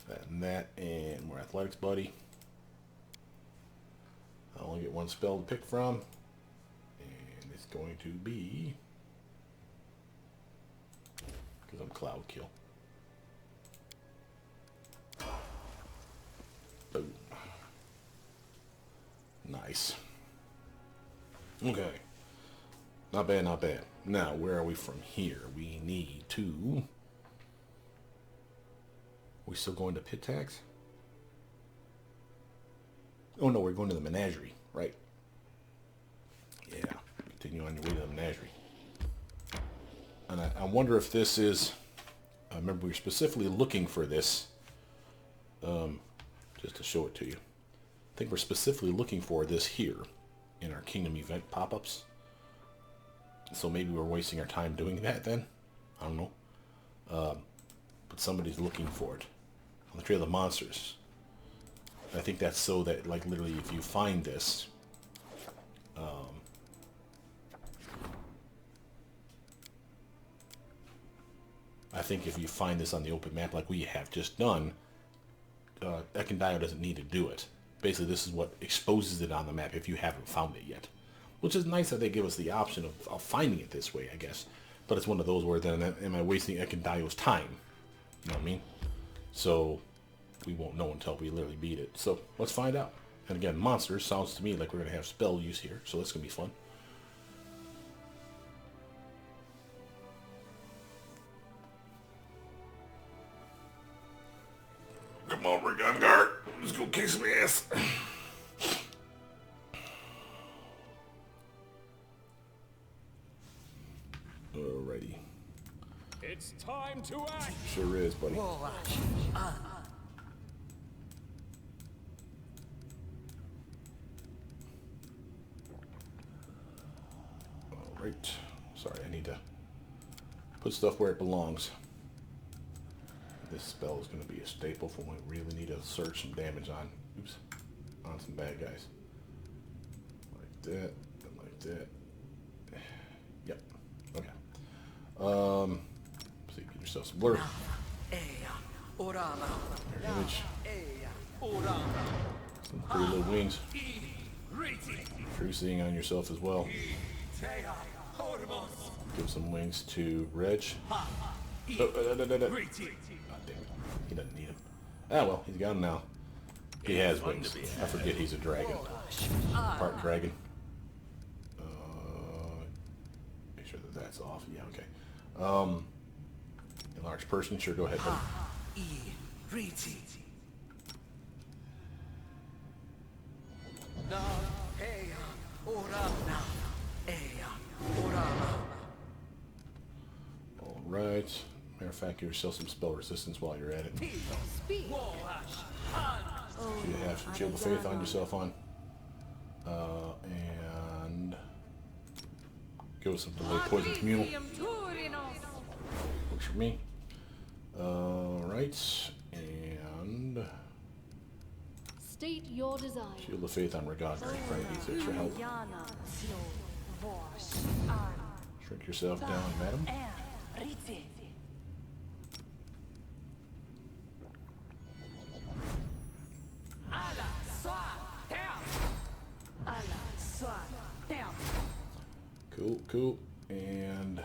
That and that, and more athletics, buddy. I only get one spell to pick from, and it's going to be, because I'm Cloud Kill. Boom. Nice. Okay. Not bad, not bad. Now, where are we from here? We need to... We still going to pit tax? Oh no, we're going to the menagerie, right? Yeah, continue on your way to the menagerie. And I wonder if this is... I remember we were specifically looking for this. Just to show it to you. I think we're specifically looking for this here in our Kingdom event pop-ups. So maybe we're wasting our time doing that then? I don't know. But somebody's looking for it. On the Trail of Monsters. I think that's so that, like, literally, if you find this, I think if you find this on the open map, like we have just done, Ekendio doesn't need to do it. Basically, this is what exposes it on the map if you haven't found it yet. Which is nice that they give us the option of finding it this way, I guess. But it's one of those where then, am I wasting Ekendio's time? You know what I mean? So, we won't know until we literally beat it. So, let's find out. And again, monsters sounds to me like we're going to have spell use here. So, that's going to be fun. Come on, Gongar. Let's go kick some ass. Alrighty. It's time to act. Sure is, buddy. Alright. Sorry, I need to put stuff where it belongs. This spell is going to be a staple for when we really need to surge some damage on, on some bad guys. Like that, and like that. Yep. Okay. So you get yourself some blur. Image. Some pretty little wings. True seeing on yourself as well. Give some wings to Reg. God damn it. He doesn't need them. Ah, well, he's got them now. He has wings. I forget he's a dragon. Part dragon. Make sure that that's off. Yeah, okay. Enlarged person. Sure, go ahead, buddy. Alright. Matter of fact, give yourself some spell resistance while you're at it. You have some Shield of Faith on yourself on. And give us some delayed poison communal. Works for me. Alright. And state your desire. Shield of Faith on Regatta. Probably needs extra help. Shrink yourself down, madam. Cool. And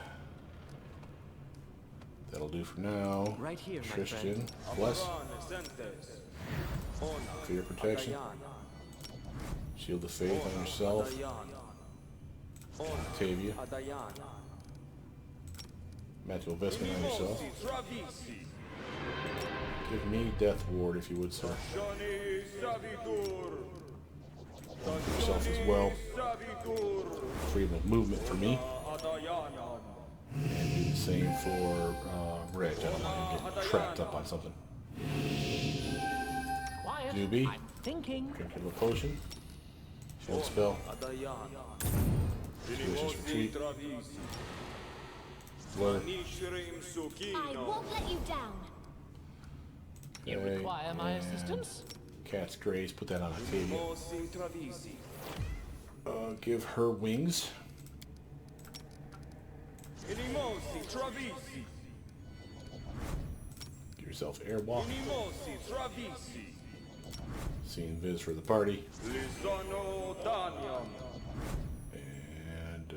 that'll do for now. Right here, my Christian, friend. bless. Fear protection. Shield of Faith on yourself. Octavia. Magical investment on yourself. Give me Death Ward if you would, sir. One for yourself as well. Freedom of movement for me. And do the same for Reg. I don't want him getting trapped up on something. Quiet. Newbie. I'm thinking. Drink a potion. Shield spell. Delicious retreat. Blur. I won't let you down. You Okay, require my and assistance? Cat's Grace. Put that on Octavia. Give her wings. Give yourself airwalk. Seeing Viz for the party. And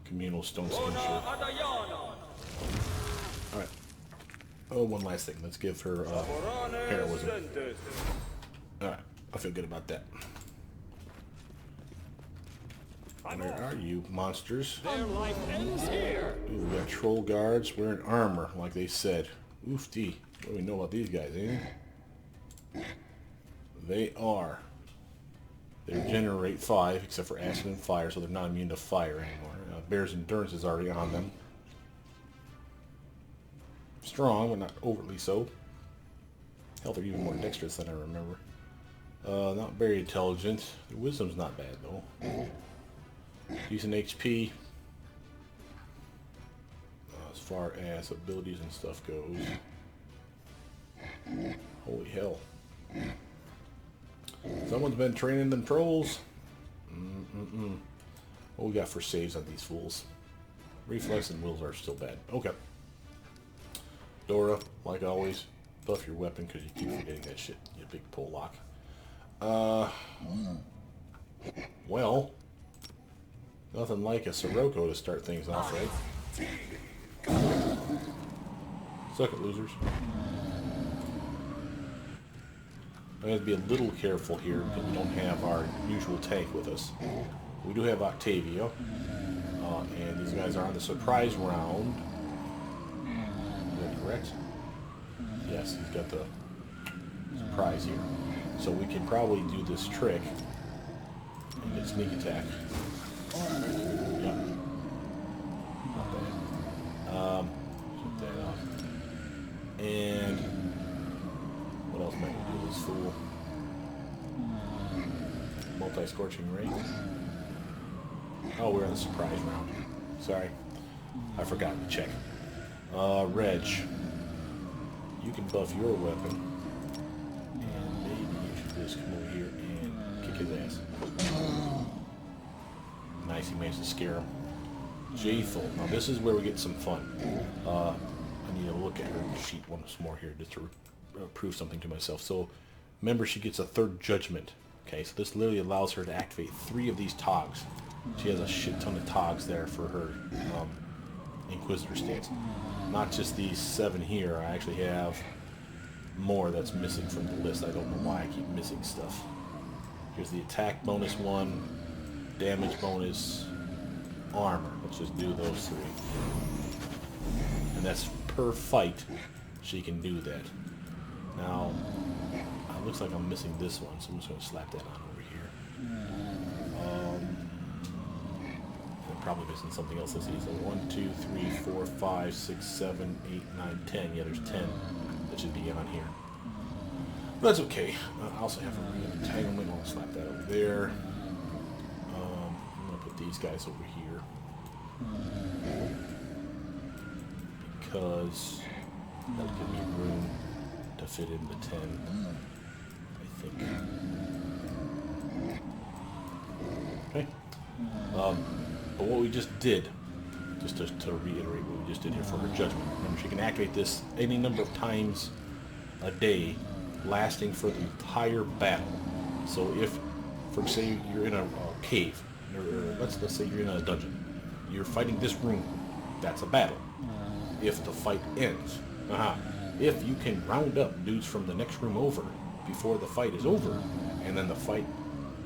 communal stone skin shirt. Alright. Oh, one last thing. Let's give her heroism. Alright. I feel good about that. Where are you, monsters? Their life ends here. Ooh, we got troll guards wearing armor, like they said. Oofty. What do we know about these guys, eh? They generate 5, except for acid and fire, so they're not immune to fire anymore. Bear's endurance is already on them. Strong, but not overtly so. Hell, they're even more dexterous than I remember. Not very intelligent. Their wisdom's not bad, though. Decent HP. As far as abilities and stuff goes. Holy hell. Someone's been training them trolls. What we got for saves on these fools? Reflex and wills are still bad. Okay. Dora, like always, buff your weapon because you keep forgetting that shit, you big Pollock. Well, nothing like a Sirocco to start things off, right? Suck it, losers. I have to be a little careful here because we don't have our usual tank with us. We do have Octavia, and these guys are on the surprise round. Is that correct? Yes, he's got the surprise here. So we can probably do this trick and get sneak attack. Yep. Not bad. Shut that off. And what else might we do this fool? Multi-scorching ray. Oh, we're in the surprise round. Sorry. I forgot to check. Reg. You can buff your weapon. And maybe you should just come over here and kick his ass. Nice, he managed to scare him. Jaethel. Now this is where we get some fun. I need to look at her sheet once more here just to prove something to myself. So, remember, she gets a third judgment. Okay, so this literally allows her to activate 3 of these togs. She has a shit ton of togs there for her Inquisitor stance. Not just these 7 here. I actually have more that's missing from the list. I don't know why I keep missing stuff. Here's the attack bonus 1, damage bonus, armor. Let's just do those 3. And that's per fight she can do that. Now, it looks like I'm missing this one, so I'm just going to slap that on over here. I'm probably missing something else. Let's see. So 1, 2, 3, 4, 5, 6, 7, 8, 9, 10. Yeah, there's 10 that should be on here. But that's okay. I also have a re-entanglement. I'll slap that over there. I'm going to put these guys over here. Because that'll give me room to fit in the 10, I think. Okay. But what we just did, just to reiterate what we just did here for her judgment, remember she can activate this any number of times a day, lasting for the entire battle. So if, for say, you're in a cave, or let's say you're in a dungeon, you're fighting this room, that's a battle. If the fight ends, if you can round up dudes from the next room over before the fight is over, and then the fight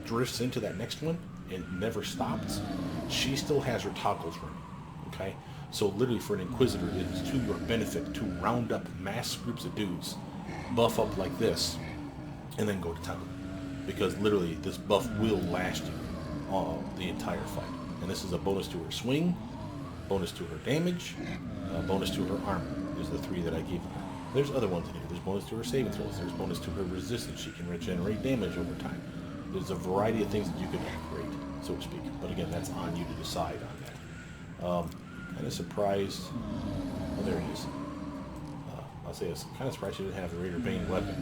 drifts into that next one and never stops, she still has her toggles running. Okay, so literally for an Inquisitor, it is to your benefit to round up mass groups of dudes, buff up like this, and then go to town, because literally this buff will last you the entire fight. And this is a bonus to her swing, bonus to her damage, bonus to her armor. These are the 3 that I gave her. There's other ones in here. There's bonus to her saving throws. There's bonus to her resistance. She can regenerate damage over time. There's a variety of things that you can upgrade, so to speak. But again, that's on you to decide on that. Kind of surprised. Oh, there it is. I'll say I was kind of surprised she didn't have a Raider Bane weapon.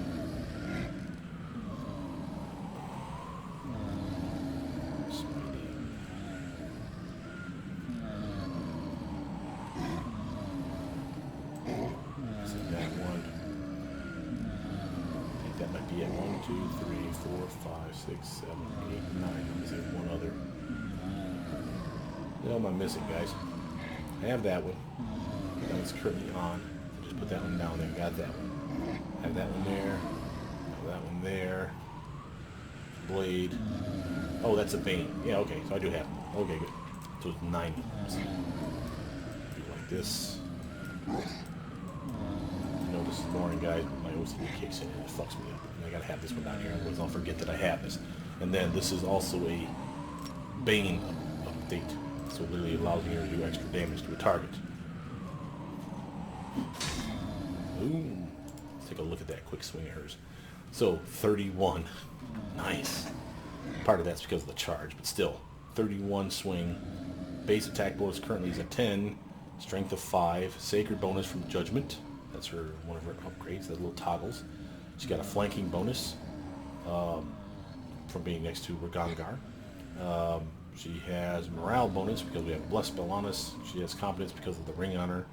Be at 1, 2, 3, 4, 5, 6, 7, 8, 9. Let me see one other. What am I missing, guys? I have that one. That one's currently on. Just put that one down there. Got that one. Have that one there. Have that one there. Blade. Oh, that's a Bane. Yeah, okay. So I do have them. Okay, good. So it's 9 ones. Do like this. I know this is boring, guys, but my OCD kicks in and it fucks me up. I gotta have this one down here, otherwise I'll forget that I have this. And then this is also a Bane update, so it literally allows me to do extra damage to a target. Ooh, let's take a look at that quick swing of hers. So 31, nice. Part of that's because of the charge, but still, 31 swing. Base attack bonus currently is a 10. Strength of 5. Sacred bonus from Judgment. That's her one of her upgrades, the little toggles. She's got a flanking bonus from being next to Ragangar. She has morale bonus because we have a blessed spell on us. She has confidence because of the ring on her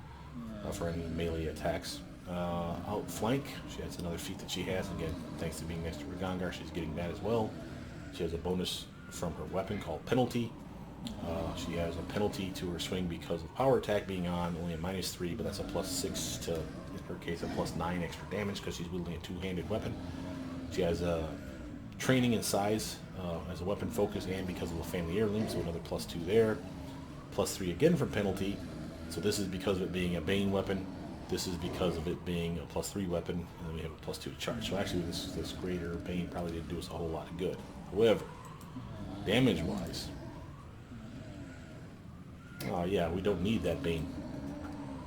for any melee attacks. Outflank, she has another feat that she has. Again, thanks to being next to Ragangar, she's getting that as well. She has a bonus from her weapon called Penalty. She has a penalty to her swing because of power attack being on, only a -3, but that's a +6 to, in her case, a +9 extra damage because she's wielding a two-handed weapon. She has a training in size as a weapon focus and because of the family heirloom, so another +2 there. +3 again from penalty. So this is because of it being a Bane weapon. This is because of it being a +3 weapon, and then we have a +2 to charge. So actually this greater Bane probably didn't do us a whole lot of good. However, damage-wise, oh yeah, we don't need that Bane,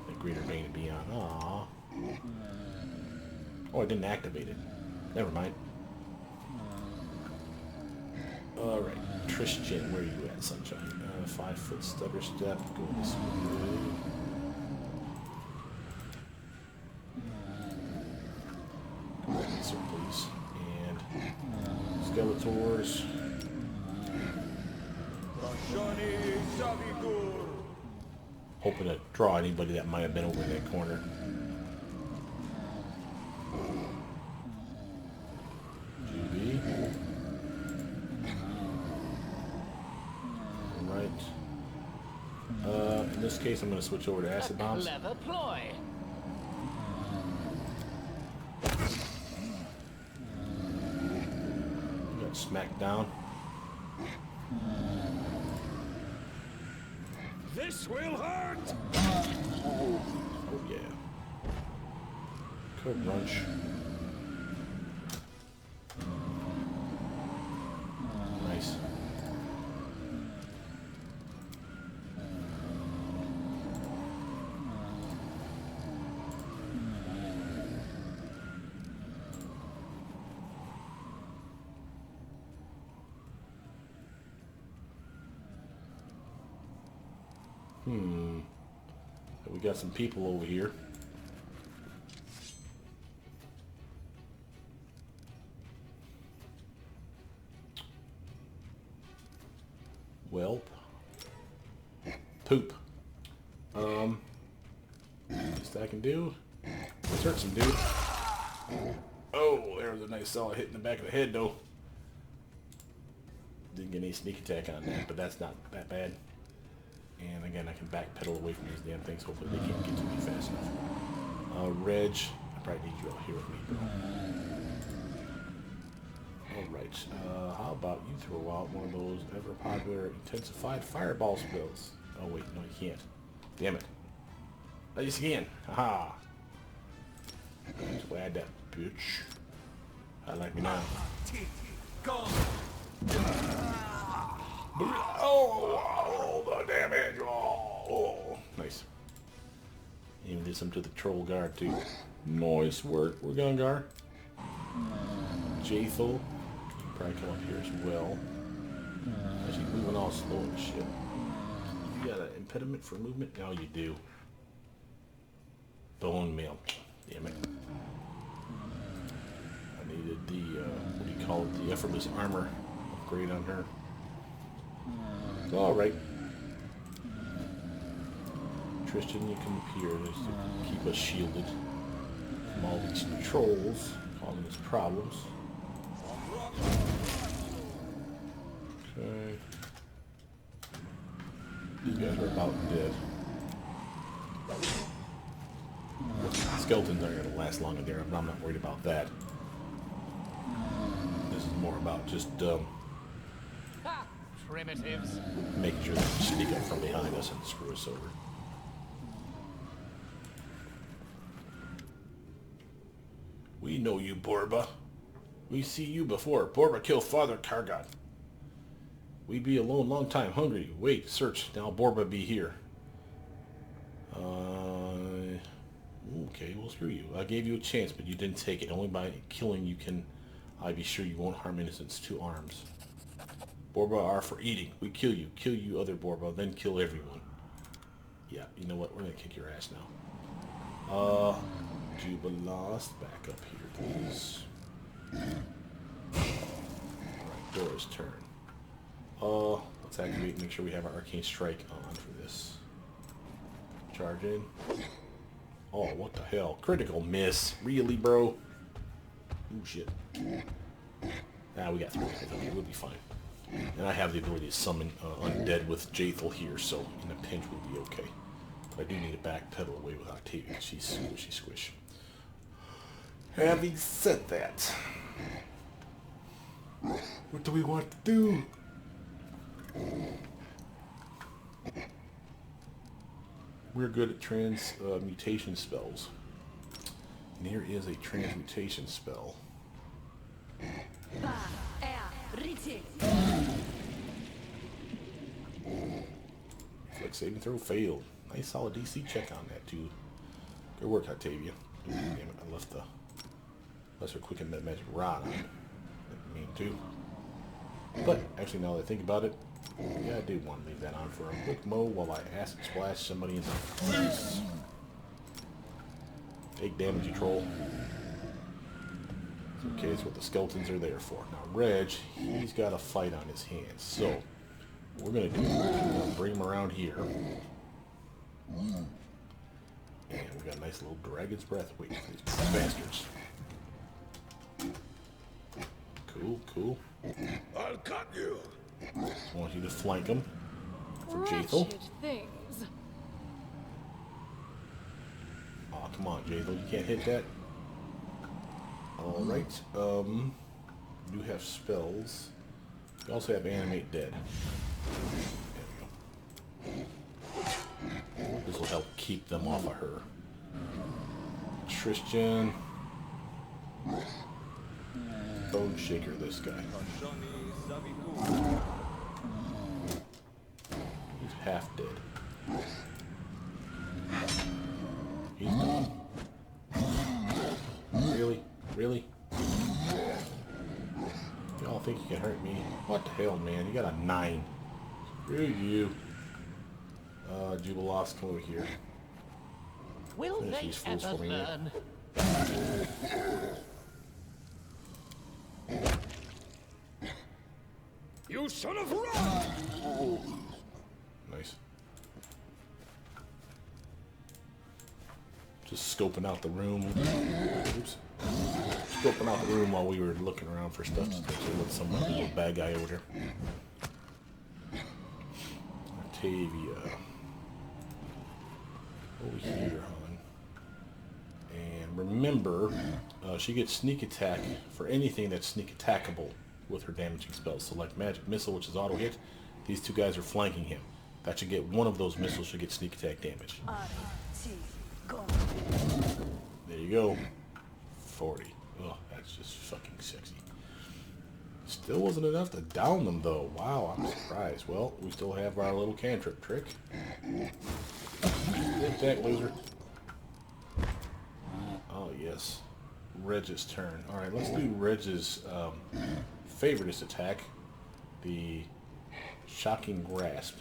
that greater Bane to be on. Aww. Oh, I didn't activate it. Never mind. Alright, Tristan, where are you at, Sunshine? 5-foot stutter step, go this way. Answer, please. And Skeletors. Hoping to draw anybody that might have been over in that corner. GB. Alright. In this case, I'm going to switch over to acid bombs. Clever ploy. Got smacked down. This will hurt. Oh yeah. Code Crunch. Nice. We got some people over here. Welp. Poop. Best I can do. Let's hurt some dude. Oh, there was a nice solid hit in the back of the head though. Didn't get any sneak attack on that, but that's not that bad. And again, I can backpedal away from these damn things. Hopefully they can't get to me fast enough. Reg, I probably need you out here with me, bro. Alright, how about you throw out one of those ever popular intensified fireball spells? Oh wait, no you can't. Damn it. Nice again. Haha. Glad that bitch. I like me now. Oh, the damage. Oh. Even did some to the troll guard too. Nice work. We're going Gar. Jathel. You can probably come up here as well. Actually moving all slow and shit. You got an impediment for movement? No, you do. Bone meal. Damn it. I needed the, what do you call it? The effortless armor upgrade on her. Alright. Tristan, you come up here just to keep us shielded from all these trolls causing us problems. Okay. These guys are about dead. Skeletons aren't going to last long in there, but I'm not worried about that. This is more about just Primitives. making sure they don't sneak up from behind us and screw us over. We know you, Borba. We see you before. Borba killed Father Kargat. We be alone long time, hungry. Wait, search. Now Borba be here. Okay, well screw you. I gave you a chance, but you didn't take it. Only by killing you can I be sure you won't harm innocents. 2 arms. Borba are for eating. We kill you other Borba, then kill everyone. Yeah, you know what? We're gonna kick your ass now. Jubilost, back up here, please. Alright, Dorraj's turn. Let's activate, make sure we have our Arcane Strike on for this. Charge in. Oh, what the hell? Critical miss. Really, bro? Ooh, shit. Ah, we got 3. Okay, we'll be fine. And I have the ability to summon undead with Jathel here, so in a pinch we'll be okay. But I do need to backpedal away with Octavia. She's squishy squish. Having said that, what do we want to do? We're good at transmutation spells. And here is a transmutation spell. Flex saving throw failed. Nice solid DC check on that too. Good work, Octavia. Ooh, damn it, I left the lesser quicken that magic rod on. Didn't mean to. But actually, now that I think about it, yeah, I do want to leave that on for a quick mow while I acid splash somebody in the face. Take damage, you troll. Okay, that's what the skeletons are there for. Now, Reg, he's got a fight on his hands. So, what we're going to do is we're going to bring him around here. And we got a nice little dragon's breath waiting for these bastards. Cool, cool. I'll cut you. I want you to flank him for Jathel. Things. Oh, come on, Jathel, you can't hit that. Alright, you do have spells. You also have Animate Dead. There we go. This will help keep them off of her. Tristan. Bone Shaker, this guy. He's half dead. He's done. Really? Really? Y'all think you can hurt me? What the hell, man? You got a 9. Screw you. Jubilost, come over here. Will Finish they these fools ever for me. learn? You son of a... Nice. Just scoping out the room. Oops. Scoping out the room while we were looking around for stuff. Just to let some little bad guy over there. Octavia. Over here, hon. And remember, she gets sneak attack for anything that's sneak attackable with her damaging spells. So like magic missile, which is auto hit, these 2 guys are flanking him. That should get one of those missiles should get sneak attack damage. There you go. 40. Oh, that's just fucking sexy. Still wasn't enough to down them though. Wow, I'm surprised. Well, we still have our little cantrip trick. Hit that loser. guess. Reg's turn. Alright, let's do Reg's favoritist attack. The Shocking Grasp.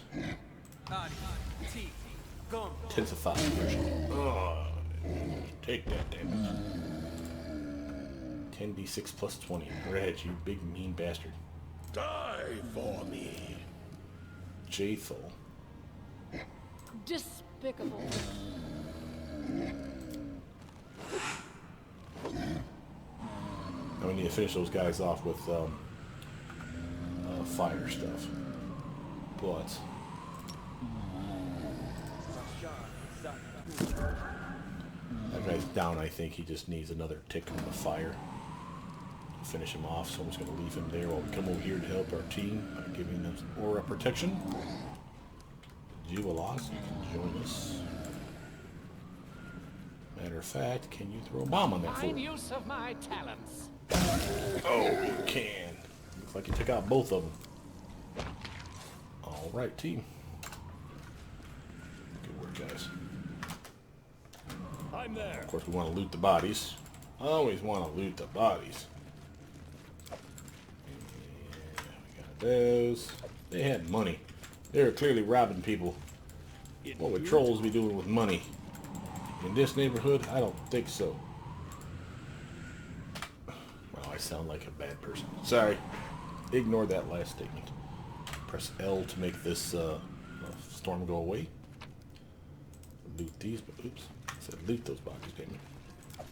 Intensified version. Take that damage. 10d6 plus 20. Reg, you big mean bastard. Die for me. Jathel. Despicable. Now we need to finish those guys off with fire stuff. But that guy's down. I think he just needs another tick on the fire to finish him off. So I'm just going to leave him there while we come over here to help our team by giving them aura protection. Jubilos, you can join us. Matter of fact, can you throw a bomb on that fool? Fine use of my talents. Oh, you can. Looks like you took out both of them. All right, team. Good work, guys. I'm there. Of course, we want to loot the bodies. Always want to loot the bodies. Yeah, we got those. They had money. They were clearly robbing people. What would trolls be doing with money? In this neighborhood, I don't think so. Well, I sound like a bad person. Sorry. Ignore that last statement. Press L to make this storm go away. Loot these, but oops. I said loot those boxes, didn't I?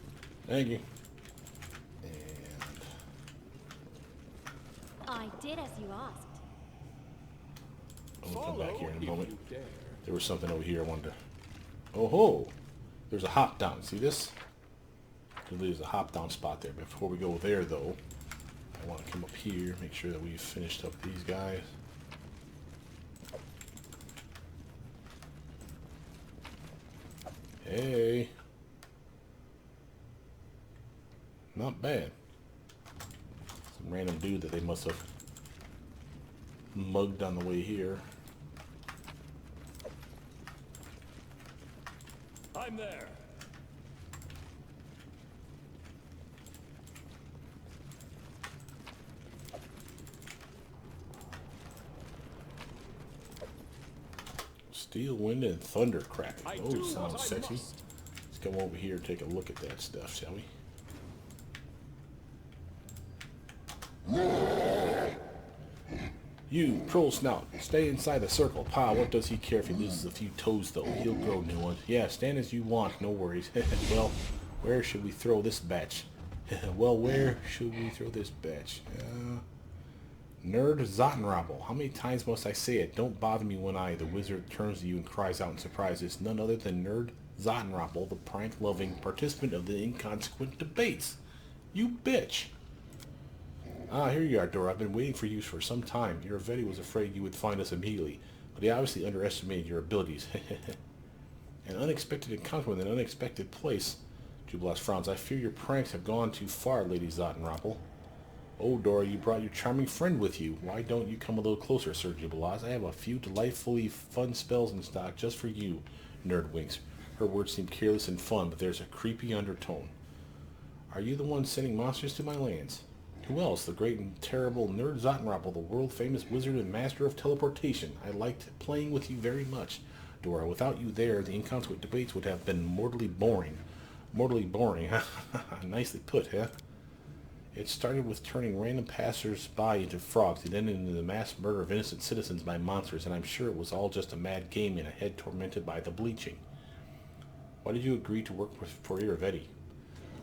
Thank you. And I did as you asked. I'm gonna come back here in a moment. There was something over here I wanted to... Oh ho! There's a hop down. See this? There's a hop down spot there. Before we go there, though, I want to come up here, make sure that we've finished up these guys. Hey. Not bad. Some random dude that they must have mugged on the way here. I'm there. Steel, wind, and thunder crack. Oh, sounds sexy. Let's come over here and take a look at that stuff, shall we? You, troll snout, stay inside the circle. Pa, what does he care if he loses a few toes, though? He'll grow new ones. Yeah, stand as you want, no worries. Well, where should we throw this batch? Well, where should we throw this batch? Nerd Zottenropple. How many times must I say it? Don't bother me when the wizard turns to you and cries out in surprise. It's none other than Nerd Zottenropple, the prank-loving participant of the inconsequent debates. You bitch. Ah, here you are, Dora. I've been waiting for you for some time. Iravetti was afraid you would find us immediately, but he obviously underestimated your abilities. An unexpected encounter with an unexpected place. Jubilas frowns. I fear your pranks have gone too far, Lady Zottenropple. Oh, Dora, you brought your charming friend with you. Why don't you come a little closer, Sir Jubilas? I have a few delightfully fun spells in stock just for you, Nerd winks. Her words seem careless and fun, but there's a creepy undertone. Are you the one sending monsters to my lands? Who else? The great and terrible Nerd Zottenropple, the world-famous wizard and master of teleportation. I liked playing with you very much, Dora. Without you there, the inconsequent debates would have been mortally boring. Mortally boring, huh? Nicely put, huh? It started with turning random passers-by into frogs, and then into the mass murder of innocent citizens by monsters, and I'm sure it was all just a mad game in a head tormented by the bleaching. Why did you agree to work for Iravetti?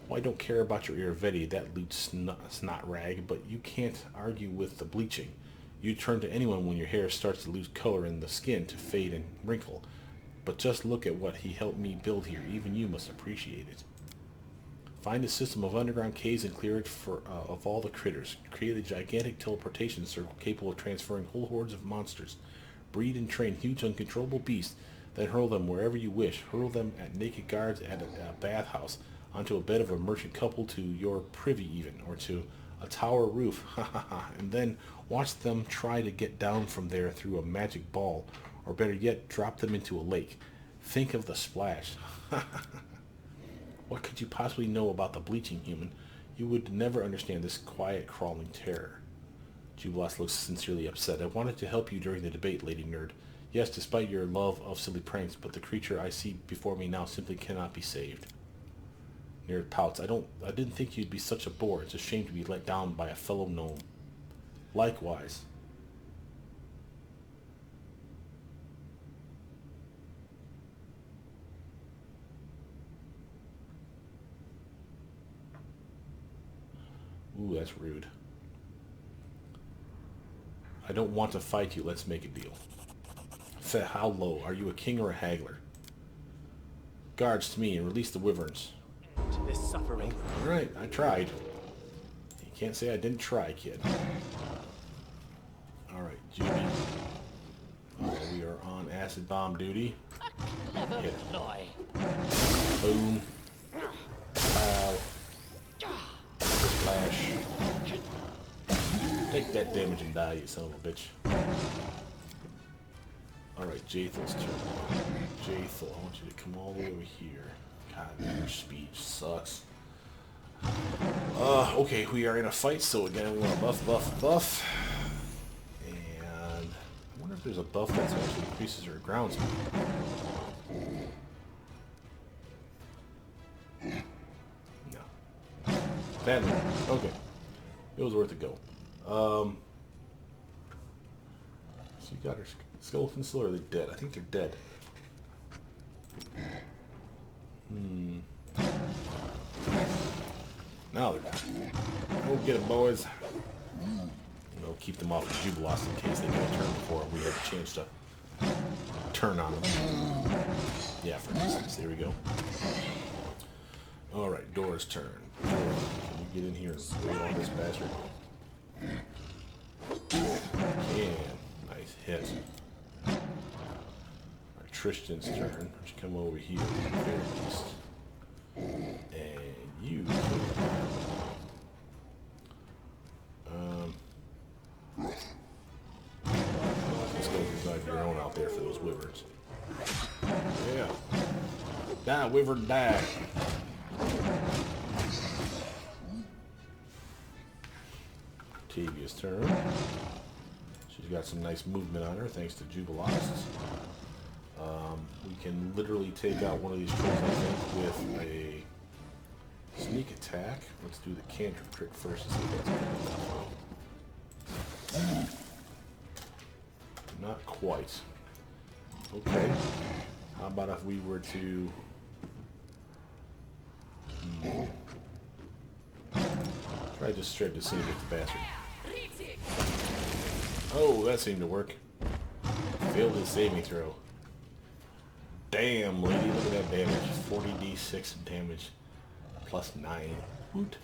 Well, I don't care about your Iravetti, that lewd snot rag, but you can't argue with the bleaching. You turn to anyone when your hair starts to lose color and the skin to fade and wrinkle. But just look at what he helped me build here. Even you must appreciate it. Find a system of underground caves and clear it of all the critters. Create a gigantic teleportation circle capable of transferring whole hordes of monsters. Breed and train huge uncontrollable beasts, then hurl them wherever you wish. Hurl them at naked guards at a bathhouse, onto a bed of a merchant couple, to your privy even, or to a tower roof, and then watch them try to get down from there through a magic ball, or better yet, drop them into a lake. Think of the splash. What could you possibly know about the bleaching human? You would never understand this quiet, crawling terror. Jubilas looks sincerely upset. I wanted to help you during the debate, Lady Nerd. Yes, despite your love of silly pranks, but the creature I see before me now simply cannot be saved. Nerd pouts. I didn't think you'd be such a bore. It's a shame to be let down by a fellow gnome. Likewise. Ooh, that's rude. I don't want to fight you. Let's make a deal. How low? Are you a king or a haggler? Guards to me and release the wyverns. To this suffering. Alright, I tried. You can't say I didn't try, kid. Alright, Judy. We are on acid bomb duty. Clever ploy. Boom. Pow. Splash. Take that damage and die, you son of a bitch. Alright, Jathel's turn. Jathel, I want you to come all the way over here. God, your speech sucks. Okay, we are in a fight, so again, we want to buff. And I wonder if there's a buff that actually increases our ground speed. No. Badly. Okay. It was worth a go. So you got her skeletons still, or are they dead? I think they're dead. Now they're not. Go get them, boys. We'll keep them off of Jubilas in case they get a turn before we have a chance to turn on them. Yeah, for instance. There we go. Alright, Dora's turn. Dora, can you get in here and spray on this bastard? Yeah, nice hit. Alright, Tristan's turn. Let's come over here at the very least. And you. Let's go decide your own out there for those wyverns. Yeah. Die, wyvern, die. Tavia's turn. She's got some nice movement on her thanks to Jubilas. We can literally take out one of these trolls, I think, with a sneak attack. Let's do the cantrip trick first and see if that's good enough. Not quite. Okay. How about if we were to... try just straight to see if it's the bastard. Oh, that seemed to work. Failed his saving throw. Damn, lady, look at that damage. 40d6 damage. Plus 9. Woot.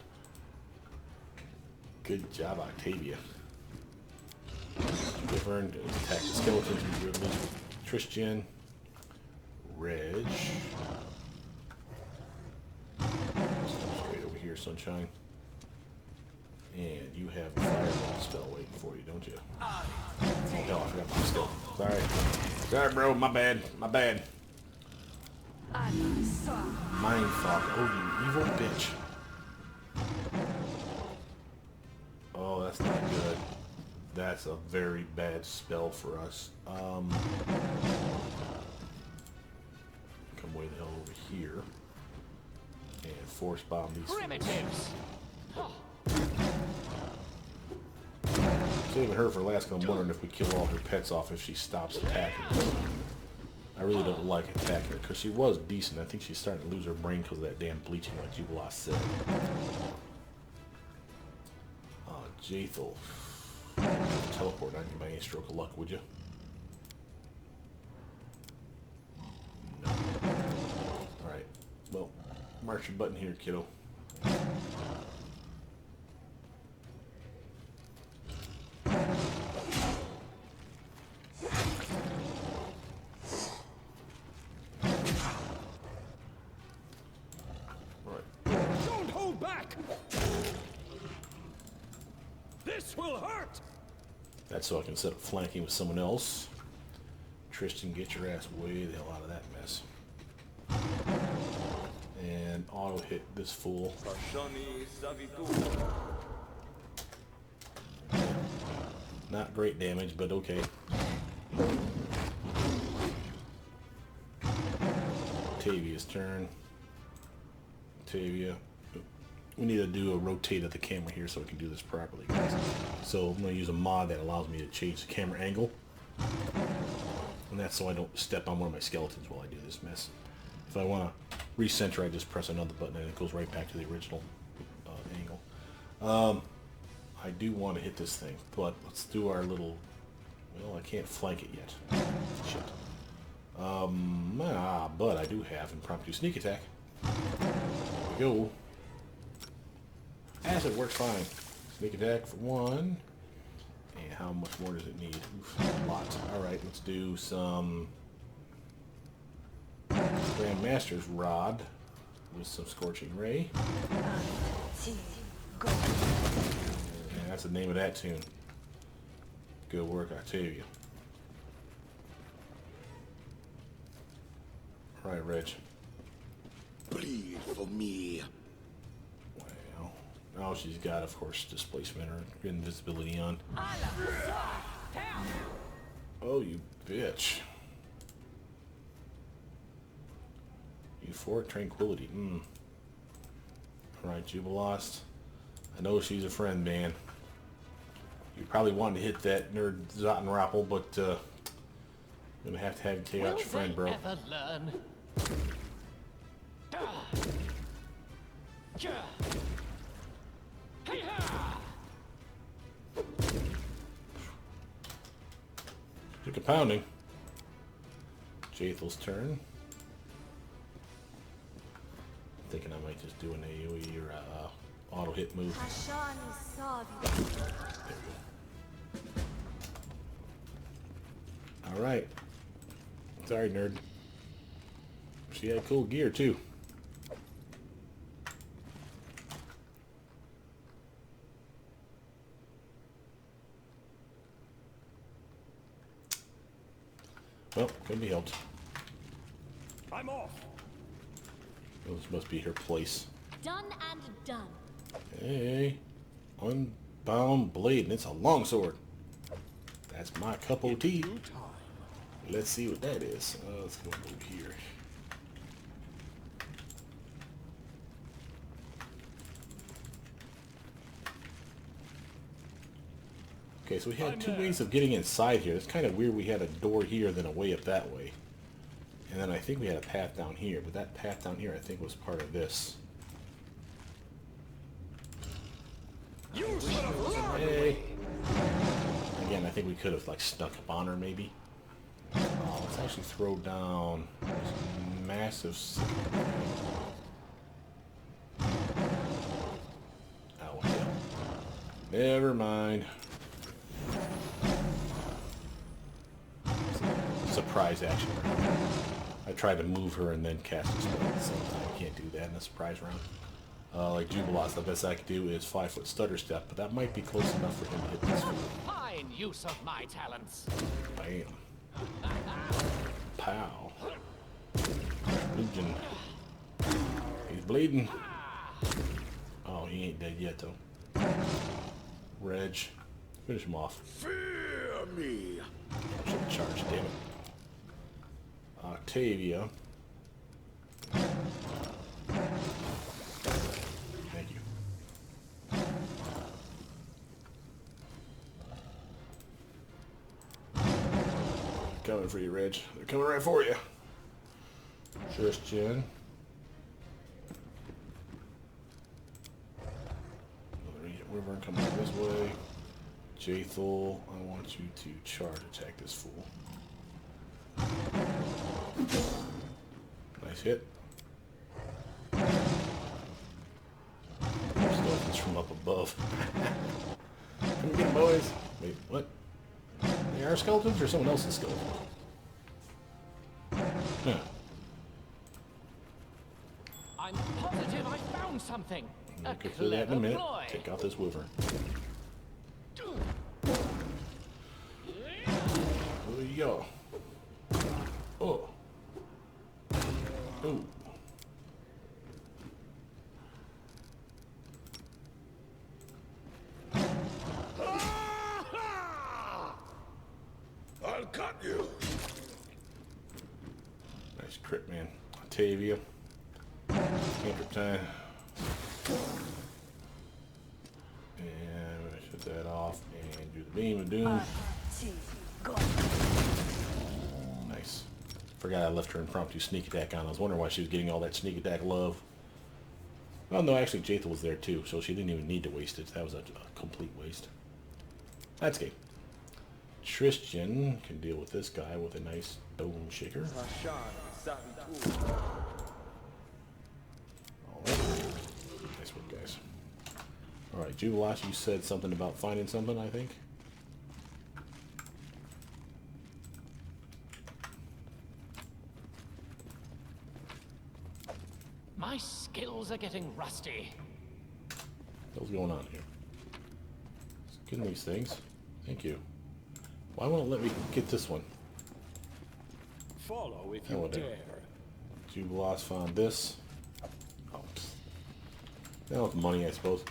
Good job, Octavia. Wyvern, attack the skeletons we release with Tristan. Reg. Straight over here, sunshine. And you have a fireball spell waiting for you, don't you? Oh, hell, I forgot my skill. Sorry. Sorry, bro. My bad. My bad. Mind fog. Oh, you evil bitch. Oh, that's not good. That's a very bad spell for us. Come way the hell over here. And force bomb these Primitives. Saving her for last, I'm wondering if we kill all her pets off if she stops attacking. I really don't like attacking her, because she was decent. I think she's starting to lose her brain because of that damn bleaching, like Jubilas said. Jathel. Teleport on you by any stroke of luck, would you? No. Alright. Well, march your button here, kiddo. Don't hold back! This will hurt! That's so I can set up flanking with someone else. Tristan, get your ass way the hell out of that mess. And then auto hit this fool. Pashani Savitu. Not great damage, but okay. Tavia's turn. Tavia. We need to do a rotate of the camera here so we can do this properly, guys. So I'm going to use a mod that allows me to change the camera angle. And that's so I don't step on one of my skeletons while I do this mess. If I want to recenter, I just press another button and it goes right back to the original angle. I do want to hit this thing, but let's do our little... Well, I can't flank it yet. Shit. But I do have impromptu sneak attack. There we go. Acid works fine. Sneak attack for 1. And how much more does it need? Oof, a lot. Alright, let's do some Grandmaster's Rod with some Scorching Ray. And that's the name of that tune. Good work, Octavia. Alright, Reg. Bleed for me. Well, oh, she's got, of course, displacement or invisibility on. Oh, you bitch. Euphoric Tranquility. Alright, Jubilost. I know she's a friend, man. You probably wanted to hit that nerd Zottenropple, but I'm gonna have to take out your friend, bro. Ever learn? Took a pounding. Jathel's turn. Thinking I might just do an AoE or auto hit move. Alright. Sorry, nerd. She had cool gear, too. Well, couldn't be helped. I'm off. Well, this must be her place. Done and done. Hey. Unbound blade, and it's a longsword. That's my cup of tea. Let's see what that is. Let's go move here. Okay, so we had two ways of getting inside here. It's kind of weird we had a door here, then a way up that way. And then I think we had a path down here, but that path down here I think was part of this. Hey. Again, I think we could have like snuck up on her maybe. Let's actually throw down this massive... Oh, hell. Never mind. Surprise action. I tried to move her and then cast a spell at the same time. I can't do that in a surprise round. Like Jubilost, the best I could do is 5-foot stutter step, but that might be close enough for him to hit this one. Fine use of my talents. Bam. Pow. Bleeding. He's bleeding. Oh, he ain't dead yet, though. Reg. Finish him off. Fear me. I should charge, damn it. Octavia. Thank you. Coming for you, Reg. They're coming right for you. Tristan. Wyvern coming this way. Jathel, I want you to charge attack this fool. Nice hit. Skeletons from up above. Come get 'em, boys. Wait, what? They are skeletons or someone else's skeletons? Huh. I'm positive I found something. We'll A get through that in a minute. ploy. Take out this wyvern. Oh, yeah. Oh. Ooh. got you. Nice crit, man. Octavia. Camper time. And shut that off and do the beam of doom. Nice. Forgot I left her impromptu sneak attack on. I was wondering why she was getting all that sneak attack love. Well, no, actually, Jatha was there too, so she didn't even need to waste it. That was a complete waste. That's game. Tristan can deal with this guy with a nice dome shaker. Hashan Zavitu. Alright. Nice work, guys. Alright, Jubilash, you said something about finding something, I think. My skills are getting rusty. What's going on here? Let's get these things. Thank you. Why won't it let me get this one? Follow if Oh, you whatever. dare. Jubilash found this. Oh. Now with money, I suppose.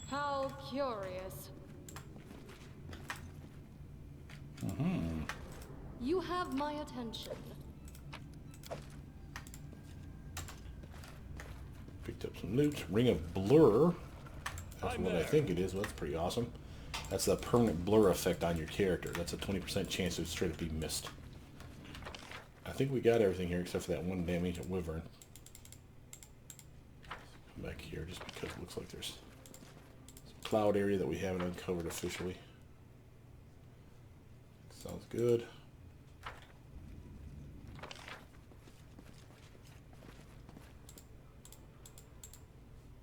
How curious. You have my attention. Picked up some loot. Ring of Blur. That's I'm what I there. think it is. Well, that's pretty awesome. That's the permanent blur effect on your character. That's a 20% chance to straight up be missed. I think we got everything here except for that one damage at Wyvern. Come back here just because it looks like there's some cloud area that we haven't uncovered officially. Sounds good.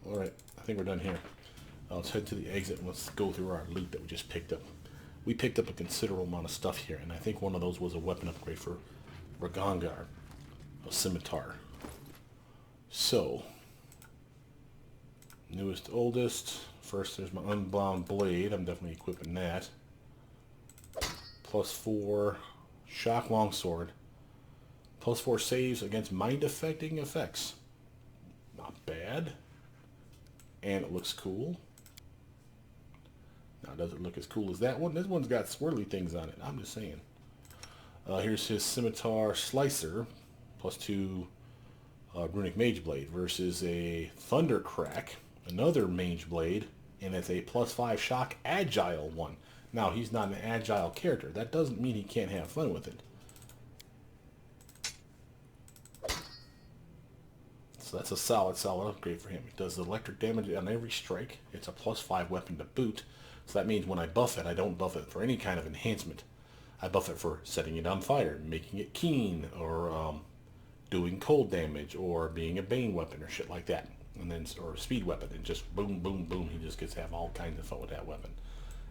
Alright, I think we're done here. Let's head to the exit and let's go through our loot that we just picked up. We picked up a considerable amount of stuff here, and I think one of those was a weapon upgrade for Ragangar, a scimitar. So, newest, oldest. First, there's my unbound blade. I'm definitely equipping that. +4 shock longsword. +4 saves against mind-affecting effects. Not bad. And it looks cool. Now, does it look as cool as that one? This one's got swirly things on it. I'm just saying. Here's his scimitar slicer. +2 runic mage blade versus a thunder crack. Another mage blade. And it's a +5 shock agile one. Now, he's not an agile character. That doesn't mean he can't have fun with it. So that's a solid upgrade for him. It does electric damage on every strike. It's a +5 weapon to boot. So that means when I buff it, I don't buff it for any kind of enhancement. I buff it for setting it on fire, making it keen, or doing cold damage, or being a bane weapon, or shit like that. And then, or a speed weapon, and just boom, boom, boom. He just gets to have all kinds of fun with that weapon.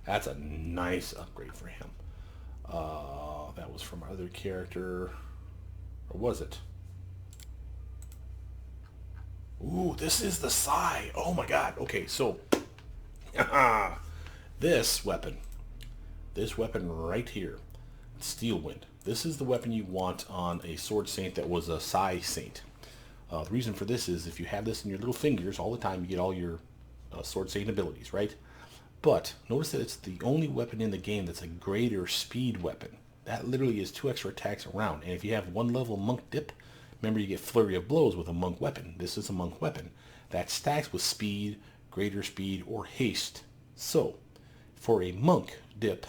That's a nice upgrade for him. That was from our other character, or was it? Ooh, this is the Sai. Oh my god. Okay, so this weapon right here, Steel Wind. This is the weapon you want on a sword saint that was a Sai saint. The reason for this is if you have this in your little fingers all the time, you get all your sword saint abilities, right? But notice that it's the only weapon in the game that's a greater speed weapon. That literally is 2 extra attacks around. And if you have 1 level monk dip, remember you get flurry of blows with a monk weapon. This is a monk weapon. That stacks with speed, greater speed, or haste. So, for a monk dip,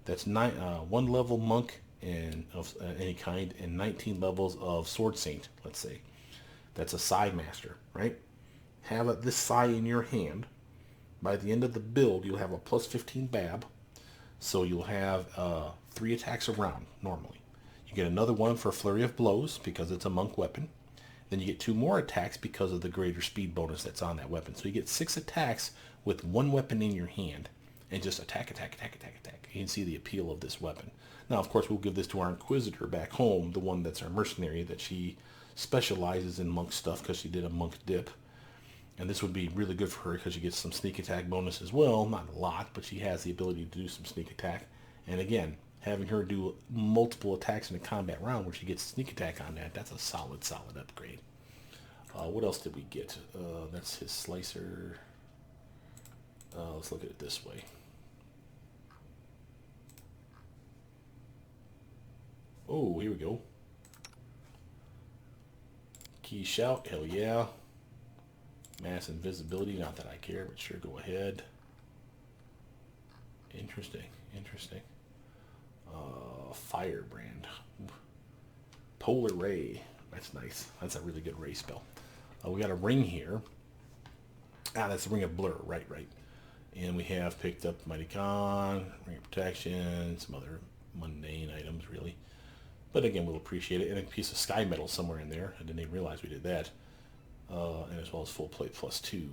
that's 1 level monk and of any kind and 19 levels of sword saint, let's say. That's a Sai master, right? Have this Sai in your hand. By the end of the build, you'll have a +15 BAB. So you'll have 3 attacks around, normally. You get another one for flurry of blows, because it's a monk weapon. Then you get 2 more attacks because of the greater speed bonus that's on that weapon. So you get 6 attacks with 1 weapon in your hand. And just attack, attack, attack, attack, attack. You can see the appeal of this weapon. Now, of course, we'll give this to our Inquisitor back home, the one that's our mercenary, that she specializes in monk stuff because she did a monk dip. And this would be really good for her because she gets some sneak attack bonus as well. Not a lot, but she has the ability to do some sneak attack. And again, having her do multiple attacks in a combat round where she gets sneak attack on that, that's a solid upgrade. What else did we get? That's his slicer. Let's look at it this way. Oh, here we go. Key shout, hell yeah. Mass invisibility, not that I care, but sure, go ahead. Interesting. Firebrand. Polar Ray. That's nice. That's a really good ray spell. We got a ring here. That's the Ring of Blur. Right. And we have picked up Mighty Con, Ring of Protection, some other mundane items, really. But again, we'll appreciate it. And a piece of Sky Metal somewhere in there. I didn't even realize we did that. And as well as full plate +2.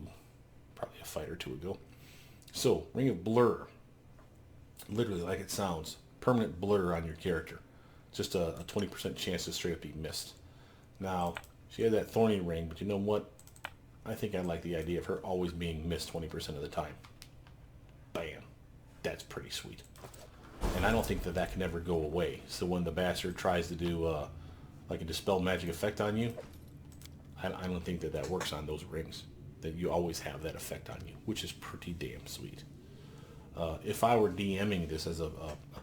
Probably a fight or two ago. So, Ring of Blur. Literally, like it sounds. Permanent blur on your character. Just a 20% chance to straight up be missed. Now, she had that thorny ring, but you know what? I think I like the idea of her always being missed 20% of the time. Bam. That's pretty sweet. And I don't think that can ever go away. So when the bastard tries to do like a dispel magic effect on you, I don't think that works on those rings. That you always have that effect on you, which is pretty damn sweet. If I were DMing this as a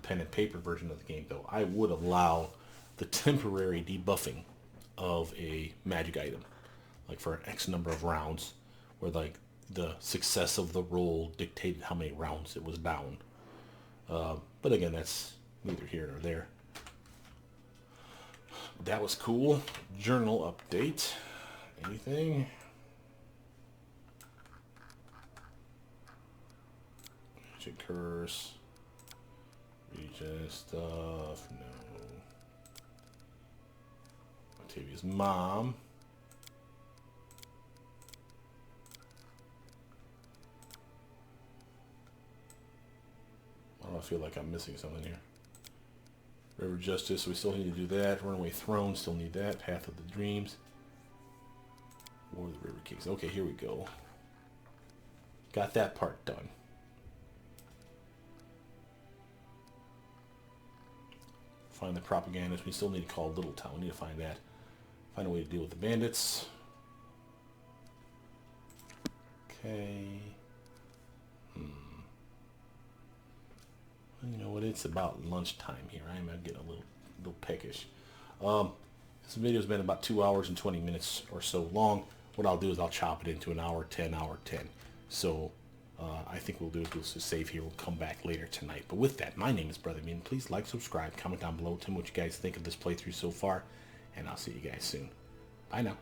pen and paper version of the game, though, I would allow the temporary debuffing of a magic item, like for an X number of rounds, where like the success of the roll dictated how many rounds it was down. But again, that's neither here nor there. That was cool. Journal update. Anything? Magic curse. Regen stuff. No. Octavia's mom. I feel like I'm missing something here. River Justice, we still need to do that. Runaway Throne, still need that. Path of the Dreams. War of the River Kings. Okay, here we go. Got that part done. Find the propagandist. We still need to call Little Town. We need to find that. Find a way to deal with the bandits. Okay. You know what? It's about lunchtime here. I'm getting a little peckish. This video's been about 2 hours and 20 minutes or so long. What I'll do is I'll chop it into an hour 10. So I think we'll do is we'll just save here. We'll come back later tonight. But with that, my name is Brother Mean. Please like, subscribe, comment down below. Tell me what you guys think of this playthrough so far, and I'll see you guys soon. Bye now.